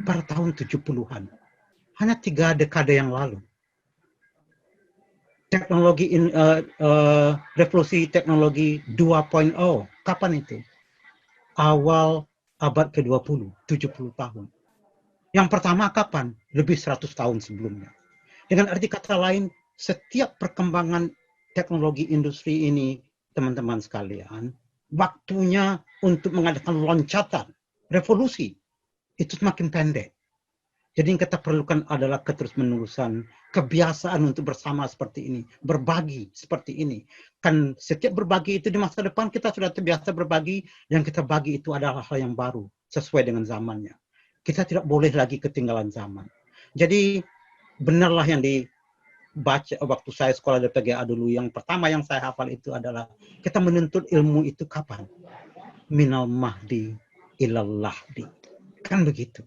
Speaker 8: Pada tahun 70-an. Hanya 3 dekade yang lalu. Teknologi revolusi teknologi 2.0 kapan itu? Awal abad ke-20, 70 tahun. Yang pertama kapan? Lebih 100 tahun sebelumnya. Dengan arti kata lain, setiap perkembangan teknologi industri ini, teman-teman sekalian, waktunya untuk mengadakan loncatan, revolusi, itu semakin pendek. Jadi yang kita perlukan adalah keterus-menerusan, kebiasaan untuk bersama seperti ini, berbagi seperti ini. Kan setiap berbagi itu di masa depan kita sudah terbiasa berbagi, yang kita bagi itu adalah hal yang baru, sesuai dengan zamannya. Kita tidak boleh lagi ketinggalan zaman. Jadi benarlah yang dibaca waktu saya sekolah di PGA dulu, yang pertama yang saya hafal itu adalah kita menuntut ilmu itu kapan? Minal mahdi ilal lahdi. Kan begitu.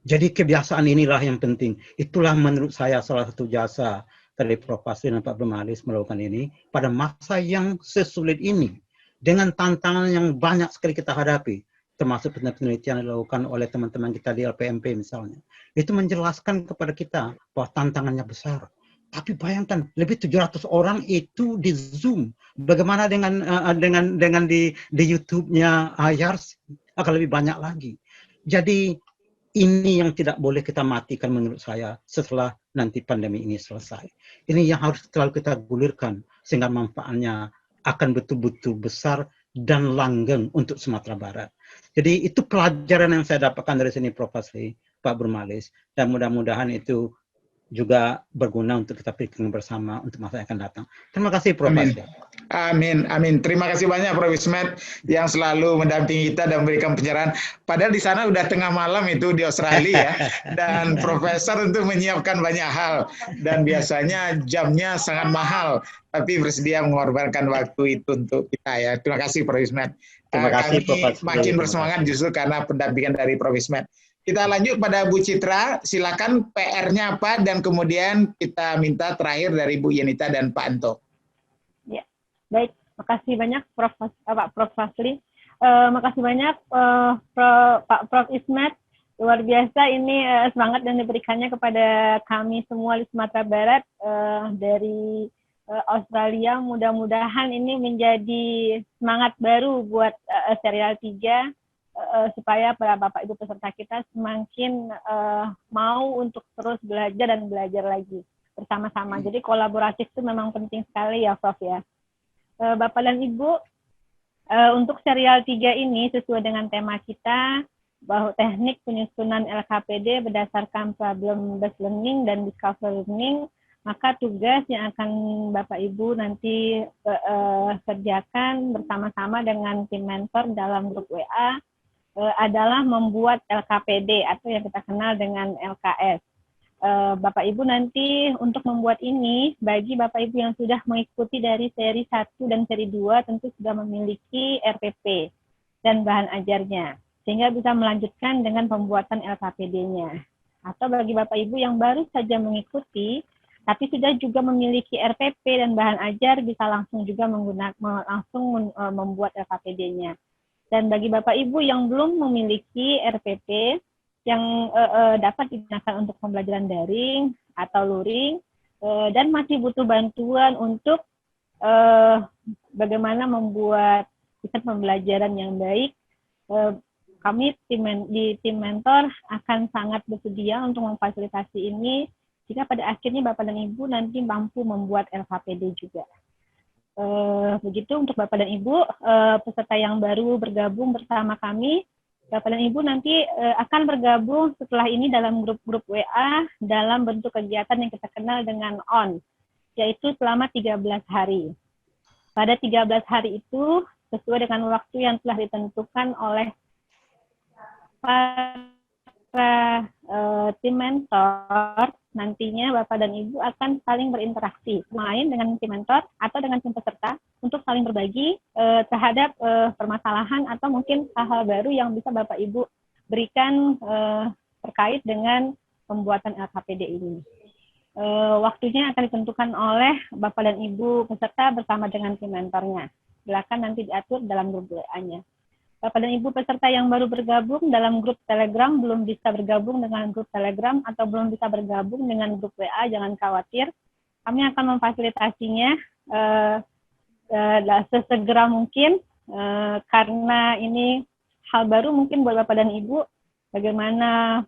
Speaker 8: Jadi kebiasaan inilah yang penting. Itulah menurut saya salah satu jasa dari Prof. Fasli dan Pak Bermalis melakukan ini pada masa yang sesulit ini. Dengan tantangan yang banyak sekali kita hadapi. Termasuk penelitian yang dilakukan oleh teman-teman kita di LPMP misalnya. Itu menjelaskan kepada kita bahwa tantangannya besar. Tapi bayangkan, lebih 700 orang itu di Zoom. Bagaimana dengan di YouTube-nya Ayars akan lebih banyak lagi. Jadi ini yang tidak boleh kita matikan menurut saya setelah nanti pandemi ini selesai. Ini yang harus selalu kita gulirkan sehingga manfaatnya akan betul-betul besar dan langgeng untuk Sumatera Barat. Jadi itu pelajaran yang saya dapatkan dari sini Prof. Fasli, Pak Bermalis, dan mudah-mudahan itu juga berguna untuk kita pikirkan bersama untuk masa yang akan datang. Terima kasih Prof. Fasli.
Speaker 2: Amin, amin. Terima kasih banyak Prof. Ismet yang selalu mendampingi kita dan memberikan pencerahan. Padahal di sana udah tengah malam itu di Australia ya, dan Profesor untuk menyiapkan banyak hal dan biasanya jamnya sangat mahal, tapi bersedia mengorbankan waktu itu untuk kita ya. Terima kasih Prof. Ismet.
Speaker 8: Terima kasih, Prof.
Speaker 2: Kami makin bersemangat justru karena pendampingan dari Prof. Ismet. Kita lanjut pada Bu Citra, silakan PR-nya apa dan kemudian kita minta terakhir dari Bu Yenita dan Pak Anto.
Speaker 1: Ya, baik. Makasih banyak Pak Prof. Fasli. Makasih banyak Pak Prof. Ismet. Luar biasa ini semangat yang diberikannya kepada kami semua di Sumatera Barat dari Australia. Mudah-mudahan ini menjadi semangat baru buat serial 3. Supaya para Bapak Ibu peserta kita semakin mau untuk terus belajar dan belajar lagi bersama-sama. Jadi kolaboratif itu memang penting sekali ya Prof ya. Bapak dan Ibu, untuk serial 3 ini sesuai dengan tema kita, bahwa teknik penyusunan LKPD berdasarkan problem-based learning dan discovery learning, maka tugas yang akan Bapak Ibu nanti kerjakan bersama-sama dengan tim mentor dalam grup WA adalah membuat LKPD atau yang kita kenal dengan LKS. Bapak Ibu nanti untuk membuat ini, bagi Bapak Ibu yang sudah mengikuti dari seri 1 dan seri 2 tentu sudah memiliki RPP dan bahan ajarnya, sehingga bisa melanjutkan dengan pembuatan LKPD-nya. Atau bagi Bapak Ibu yang baru saja mengikuti, tapi sudah juga memiliki RPP dan bahan ajar, bisa langsung juga membuat LKPD-nya. Dan bagi Bapak Ibu yang belum memiliki RPP yang dapat digunakan untuk pembelajaran daring atau luring dan masih butuh bantuan untuk bagaimana membuat sistem pembelajaran yang baik, kami di tim mentor akan sangat bersedia untuk memfasilitasi ini jika pada akhirnya Bapak dan Ibu nanti mampu membuat LKPD juga. Begitu untuk Bapak dan Ibu peserta yang baru bergabung bersama kami. Bapak dan Ibu nanti akan bergabung setelah ini dalam grup-grup WA dalam bentuk kegiatan yang kita kenal dengan ON, yaitu selama 13 hari. Pada 13 hari itu sesuai dengan waktu yang telah ditentukan oleh para tim mentor, nantinya Bapak dan Ibu akan saling berinteraksi, main dengan tim mentor atau dengan tim peserta untuk saling berbagi terhadap permasalahan atau mungkin hal-hal baru yang bisa Bapak Ibu berikan terkait dengan pembuatan LKPD ini. Waktunya akan ditentukan oleh Bapak dan Ibu peserta bersama dengan tim mentornya. Silakan nanti diatur dalam grup WA-nya. Bapak dan Ibu peserta yang baru bergabung dalam grup Telegram, belum bisa bergabung dengan grup Telegram atau belum bisa bergabung dengan grup WA, jangan khawatir. Kami akan memfasilitasinya sesegera mungkin, karena ini hal baru mungkin buat Bapak dan Ibu. bagaimana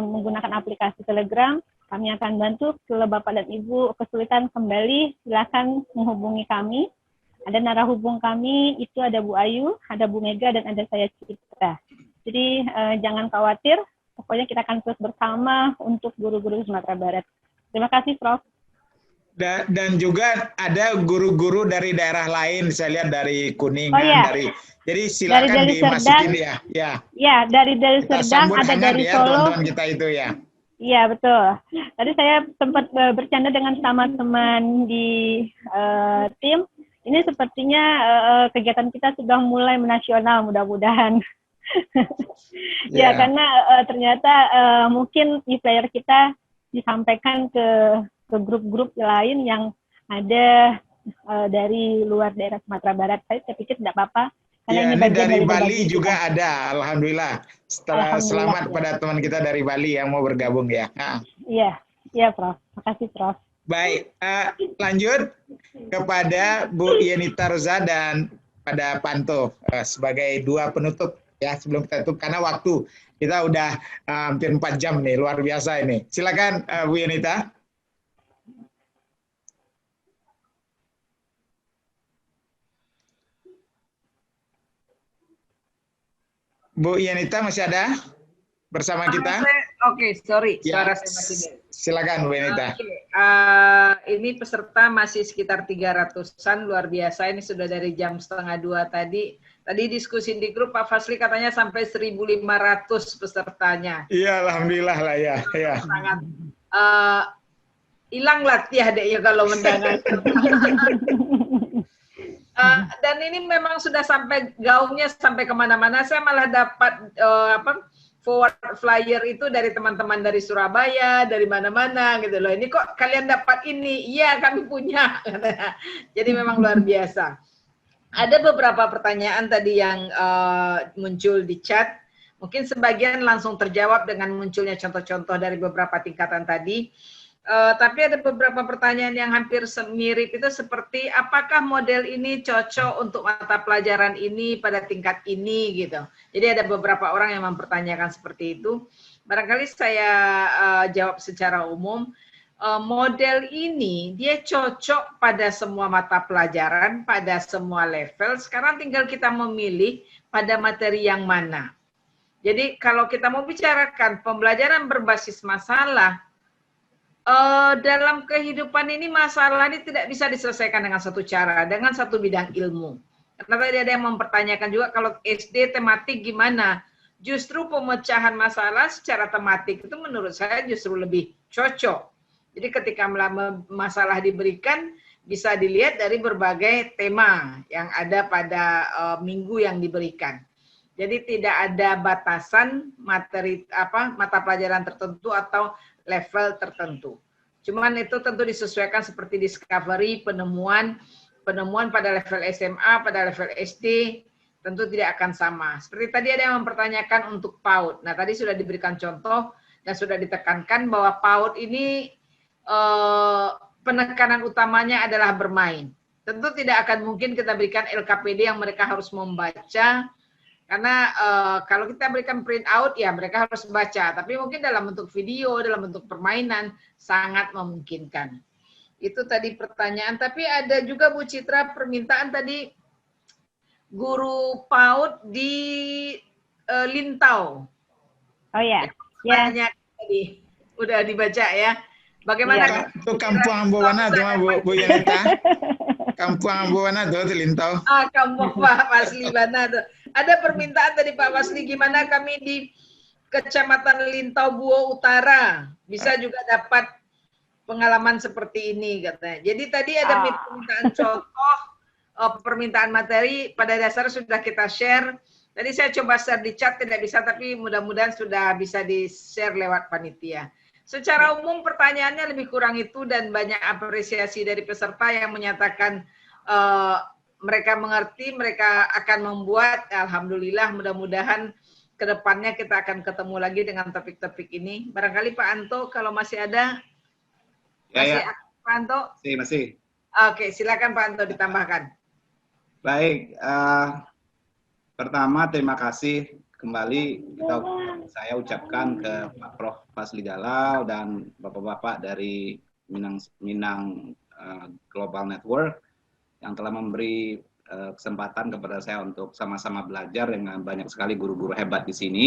Speaker 1: menggunakan aplikasi Telegram. Kami akan bantu. Kalau Bapak dan Ibu kesulitan kembali, silakan menghubungi kami. Ada narahubung kami, itu ada Bu Ayu, ada Bu Mega, dan ada saya Citra. Jadi jangan khawatir, pokoknya kita akan terus bersama untuk guru-guru Sumatera Barat. Terima kasih, Prof.
Speaker 2: Dan juga ada guru-guru dari daerah lain, saya lihat dari Kuningan, jadi silakan
Speaker 1: dari
Speaker 2: dimasukin
Speaker 1: Serdang,
Speaker 2: ya.
Speaker 1: Ya, dari
Speaker 2: Kita
Speaker 1: Serdang,
Speaker 2: sambut
Speaker 1: ada
Speaker 2: hangat
Speaker 1: dari
Speaker 2: ya,
Speaker 1: Solo.
Speaker 2: teman-teman kita itu ya.
Speaker 1: Iya, betul. Tadi saya sempat bercanda dengan teman-teman di tim. Ini sepertinya kegiatan kita sudah mulai menasional, mudah-mudahan. Ya, karena ternyata mungkin e-player kita disampaikan ke grup-grup lain yang ada dari luar daerah Sumatera Barat. Saya pikir tidak apa-apa. Karena
Speaker 2: Ya, ini
Speaker 1: bagian
Speaker 2: dari
Speaker 1: berbagi
Speaker 2: Bali juga
Speaker 1: kita.
Speaker 2: ada, alhamdulillah. Selamat pada teman kita dari Bali yang mau bergabung ya.
Speaker 1: Iya, Prof. Makasih, Prof.
Speaker 2: Baik, lanjut kepada Bu Yenita Roza dan pada Panto sebagai dua penutup ya sebelum kita tutup karena waktu kita udah hampir 4 jam nih, luar biasa ini. Silakan Bu Yenita. Bu Yenita masih ada bersama kita?
Speaker 7: Oke, sorry,
Speaker 2: Ya,
Speaker 7: suara saya masih ada.
Speaker 2: silakan Bu Yenita.
Speaker 7: Ini peserta masih sekitar 300-an, luar biasa. Ini sudah dari jam 1:30 tadi. Tadi diskusi di grup Pak Fasli katanya sampai 1.500 pesertanya.
Speaker 2: Iya, alhamdulillah lah ya.
Speaker 7: Sangat hilang latih deh ya kalau mendengar. Dan ini memang sudah sampai gaungnya sampai kemana-mana. Saya malah dapat forward flyer itu dari teman-teman dari Surabaya, dari mana-mana gitu loh. Ini kok kalian dapat ini? Iya, kami punya. Jadi memang luar biasa. Ada beberapa pertanyaan tadi yang muncul di chat. Mungkin sebagian langsung terjawab dengan munculnya contoh-contoh dari beberapa tingkatan tadi. Tapi ada beberapa pertanyaan yang hampir mirip itu seperti apakah model ini cocok untuk mata pelajaran ini pada tingkat ini gitu. Jadi ada beberapa orang yang mempertanyakan seperti itu. Barangkali saya jawab secara umum. Model ini dia cocok pada semua mata pelajaran, pada semua level. Sekarang tinggal kita memilih pada materi yang mana. Jadi kalau kita mau bicarakan pembelajaran berbasis masalah, dalam kehidupan ini masalah ini tidak bisa diselesaikan dengan satu cara, dengan satu bidang ilmu. Karena tadi ada yang mempertanyakan juga kalau SD tematik gimana? Justru pemecahan masalah secara tematik itu menurut saya justru lebih cocok. Jadi ketika masalah diberikan bisa dilihat dari berbagai tema yang ada pada minggu yang diberikan. Jadi tidak ada batasan materi mata pelajaran tertentu atau level tertentu. Cuman itu tentu disesuaikan seperti discovery, penemuan pada level SMA, pada level SD, tentu tidak akan sama. Seperti tadi ada yang mempertanyakan untuk PAUD. Nah, tadi sudah diberikan contoh dan sudah ditekankan bahwa PAUD ini penekanan utamanya adalah bermain. Tentu tidak akan mungkin kita berikan LKPD yang mereka harus membaca, karena kalau kita berikan print out, ya mereka harus baca. Tapi mungkin dalam bentuk video, dalam bentuk permainan, sangat memungkinkan. Itu tadi pertanyaan. Tapi ada juga Bu Citra permintaan tadi guru PAUD di Lintau.
Speaker 1: Oh ya.
Speaker 7: Pertanyaan tadi udah dibaca ya. Bagaimana?
Speaker 2: Itu Kampung Ambowana tuh Bu Yenita. Kampung Ambowana tuh di Lintau.
Speaker 7: Kampung Pak Fasli Bana tuh. Ada permintaan tadi Pak Fasli, gimana kami di Kecamatan Lintau Buo Utara bisa juga dapat pengalaman seperti ini katanya. Jadi tadi ada permintaan contoh, permintaan materi pada dasar sudah kita share. Tadi saya coba share di chat tidak bisa, tapi mudah-mudahan sudah bisa di-share lewat panitia. Secara umum pertanyaannya lebih kurang itu dan banyak apresiasi dari peserta yang menyatakan mereka mengerti, mereka akan membuat. Alhamdulillah, mudah-mudahan ke depannya kita akan ketemu lagi dengan topik-topik ini. Barangkali Pak Anto kalau masih ada. Masih Pak Anto?
Speaker 9: Masih.
Speaker 7: Oke, silakan Pak Anto ditambahkan.
Speaker 9: Baik, pertama terima kasih kembali saya ucapkan ke Pak Prof. Fasli Jalal dan Bapak-Bapak dari Minang Global Network yang telah memberi kesempatan kepada saya untuk sama-sama belajar dengan banyak sekali guru-guru hebat di sini.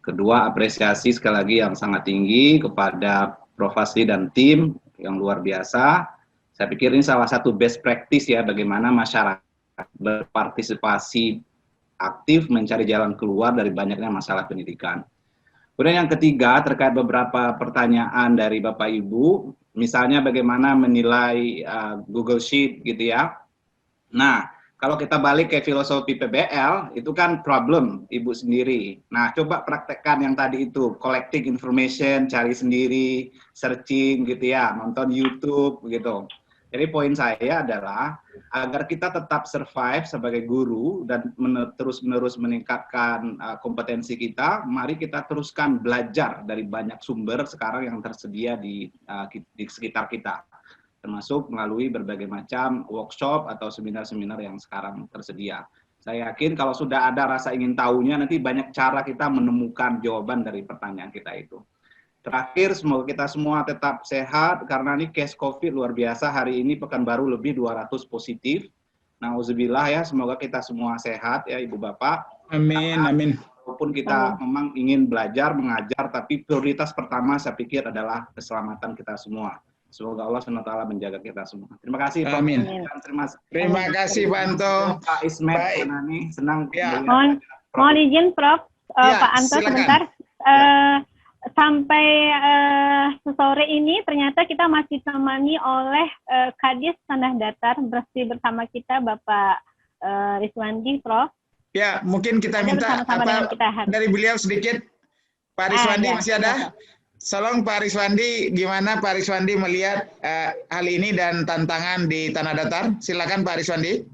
Speaker 9: Kedua, apresiasi sekali lagi yang sangat tinggi kepada Prof. Fasli dan tim yang luar biasa. Saya pikir ini salah satu best practice ya, bagaimana masyarakat berpartisipasi aktif mencari jalan keluar dari banyaknya masalah pendidikan. Kemudian yang ketiga, terkait beberapa pertanyaan dari Bapak Ibu, misalnya bagaimana menilai Google Sheet gitu ya. Nah, kalau kita balik ke filosofi PBL, itu kan problem Ibu sendiri. Nah, coba praktekkan yang tadi itu, collecting information, cari sendiri, searching gitu ya, nonton YouTube gitu. Jadi poin saya adalah agar kita tetap survive sebagai guru dan terus-menerus meningkatkan kompetensi kita, mari kita teruskan belajar dari banyak sumber sekarang yang tersedia di sekitar kita, termasuk melalui berbagai macam workshop atau seminar-seminar yang sekarang tersedia. Saya yakin kalau sudah ada rasa ingin tahunya, nanti banyak cara kita menemukan jawaban dari pertanyaan kita itu. Terakhir, semoga kita semua tetap sehat, karena ini case COVID luar biasa. Hari ini Pekanbaru lebih 200 positif. Nauzubillah ya, semoga kita semua sehat ya Ibu Bapak.
Speaker 2: Amin, amin.
Speaker 9: Walaupun kita memang ingin belajar, mengajar, tapi prioritas pertama saya pikir adalah keselamatan kita semua. Semoga Allah SWT menjaga kita semua. Terima kasih Pak.
Speaker 2: Amin.
Speaker 9: Terima
Speaker 2: kasih Pak Anto.
Speaker 9: Pak Ismet, senang.
Speaker 2: Ya.
Speaker 1: Mohon izin Prof,
Speaker 2: Ya,
Speaker 1: Pak Anto
Speaker 2: silakan.
Speaker 1: sebentar. Sampai sore ini ternyata kita masih ditemani oleh Kadis Tanah Datar bersama kita Bapak Riswandi, Prof.
Speaker 2: Ya, mungkin kita minta
Speaker 1: bersama-sama dengan kita,
Speaker 2: dari beliau sedikit. Pak Riswandi
Speaker 1: ya,
Speaker 2: masih ada? Tolong Pak Riswandi, gimana Pak Riswandi melihat hal ini dan tantangan di Tanah Datar? Silakan Pak Riswandi.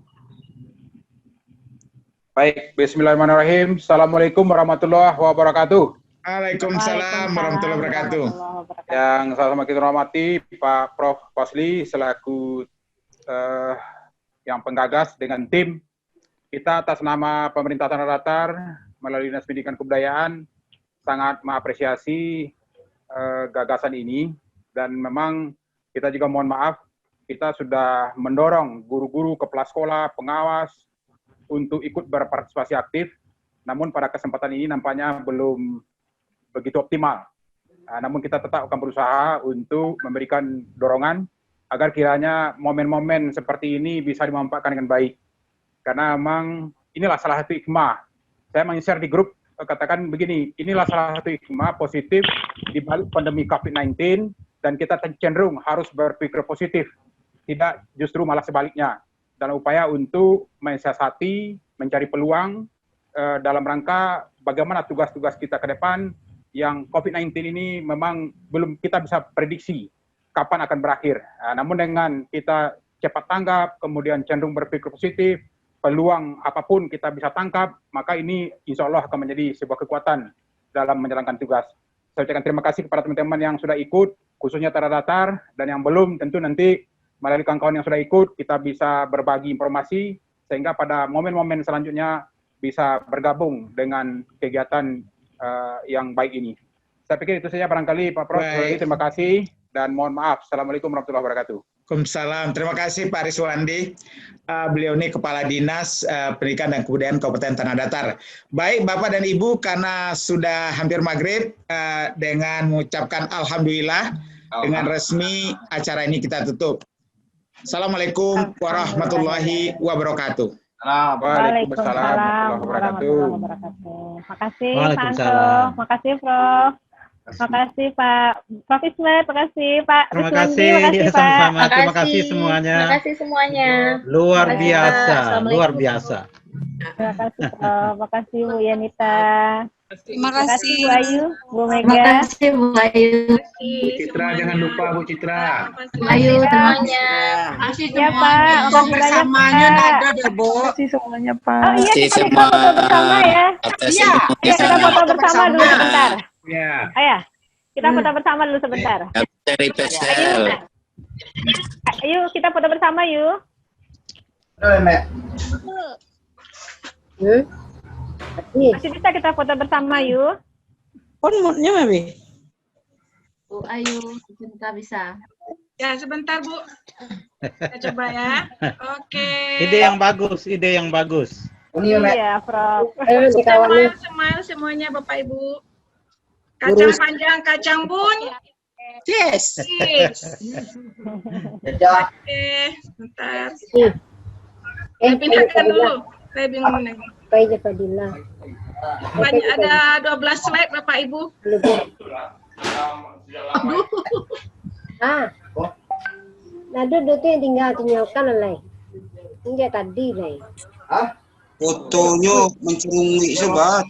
Speaker 10: Baik, bismillahirrahmanirrahim. Assalamualaikum warahmatullahi wabarakatuh.
Speaker 2: Waalaikumsalam warahmatullahi wabarakatuh.
Speaker 10: Yang saya sama kita hormati Pak Prof. Fasli selaku yang penggagas dengan tim kita atas nama pemerintah Tanah Datar melalui Dinas Pendidikan Kebudayaan sangat mengapresiasi gagasan ini, dan memang kita juga mohon maaf, kita sudah mendorong guru-guru, kepala sekolah, pengawas untuk ikut berpartisipasi aktif, namun pada kesempatan ini nampaknya belum begitu optimal. Namun kita tetap akan berusaha untuk memberikan dorongan agar kiranya momen-momen seperti ini bisa dimanfaatkan dengan baik. Karena memang inilah salah satu hikmah. Saya meng-share di grup, katakan begini, inilah salah satu hikmah positif di balik pandemi COVID-19, dan kita cenderung harus berpikir positif, tidak justru malah sebaliknya, dalam upaya untuk mensiasati, mencari peluang dalam rangka bagaimana tugas-tugas kita ke depan yang COVID-19 ini memang belum kita bisa prediksi kapan akan berakhir. Namun dengan kita cepat tanggap, kemudian cenderung berpikir positif, peluang apapun kita bisa tangkap, maka ini insya Allah akan menjadi sebuah kekuatan dalam menjalankan tugas. Saya ucapkan terima kasih kepada teman-teman yang sudah ikut, khususnya Tanah Datar, dan yang belum tentu nanti melalui kawan-kawan yang sudah ikut, kita bisa berbagi informasi, sehingga pada momen-momen selanjutnya bisa bergabung dengan kegiatan yang baik ini. Saya pikir itu saja barangkali Pak Prof. Terima kasih dan mohon maaf. Assalamualaikum warahmatullahi wabarakatuh.
Speaker 2: Waalaikumsalam. Terima kasih Pak Riswandi. Beliau ini Kepala Dinas Pendidikan dan Kebudayaan Kabupaten Tanah Datar. Baik Bapak dan Ibu, karena sudah hampir maghrib, dengan mengucapkan Alhamdulillah, dengan resmi acara ini kita tutup. Assalamualaikum warahmatullahi wabarakatuh.
Speaker 10: Waalaikumsalam warahmatullahi wabarakatuh.
Speaker 1: Makasih Pak Anto, makasih Prof. Makasih Pak Prof Ismet, makasih Pak
Speaker 8: Terima
Speaker 1: Riswandi,
Speaker 8: kasih,
Speaker 1: makasih Pak.
Speaker 8: sama-sama. Terima kasih semuanya.
Speaker 11: Terima kasih semuanya.
Speaker 8: Luar
Speaker 11: Terima kasih,
Speaker 8: biasa,
Speaker 11: Pak. Assalamualaikum.
Speaker 8: luar biasa.
Speaker 1: Terima kasih Prof, makasih Bu Yanita.
Speaker 11: Terima
Speaker 1: kasih Bu Ayu, Bu Mega.
Speaker 11: Terima kasih Bu Ayu.
Speaker 9: Bu Citra, jangan lupa Bu Citra.
Speaker 11: Bu Ayu semuanya.
Speaker 1: Ya Pak, makasih banyak Pak.
Speaker 11: Ada Bu.
Speaker 1: Makasih semuanya Pak. Oh iya, kita foto bersama ya. Iya, kita foto bersama dulu sebentar.
Speaker 9: Ya.
Speaker 1: Ayo, kita foto bersama dulu sebentar. Ayo, kita foto bersama yuk. Masih bisa kita foto bersama yuk.
Speaker 12: Moodnya Mabi.
Speaker 11: Bu Ayu, sebentar bisa.
Speaker 6: Ya, sebentar Bu. Kita coba ya. Oke.
Speaker 8: Ide yang bagus.
Speaker 1: Iya, Prof.
Speaker 6: Smile semuanya Bapak Ibu. Kacang panjang, kacang bun.
Speaker 12: Yes.
Speaker 6: Oke, sebentar. Saya pindahkan dulu. Saya bingung nih.
Speaker 13: Baik, Fadila.
Speaker 6: Banyak ada 12 slide Bapak Ibu.
Speaker 13: Nah, itu yang tinggal tinggalkan lah. Ini tadi lah.
Speaker 14: Fotonya mencerungi sobat.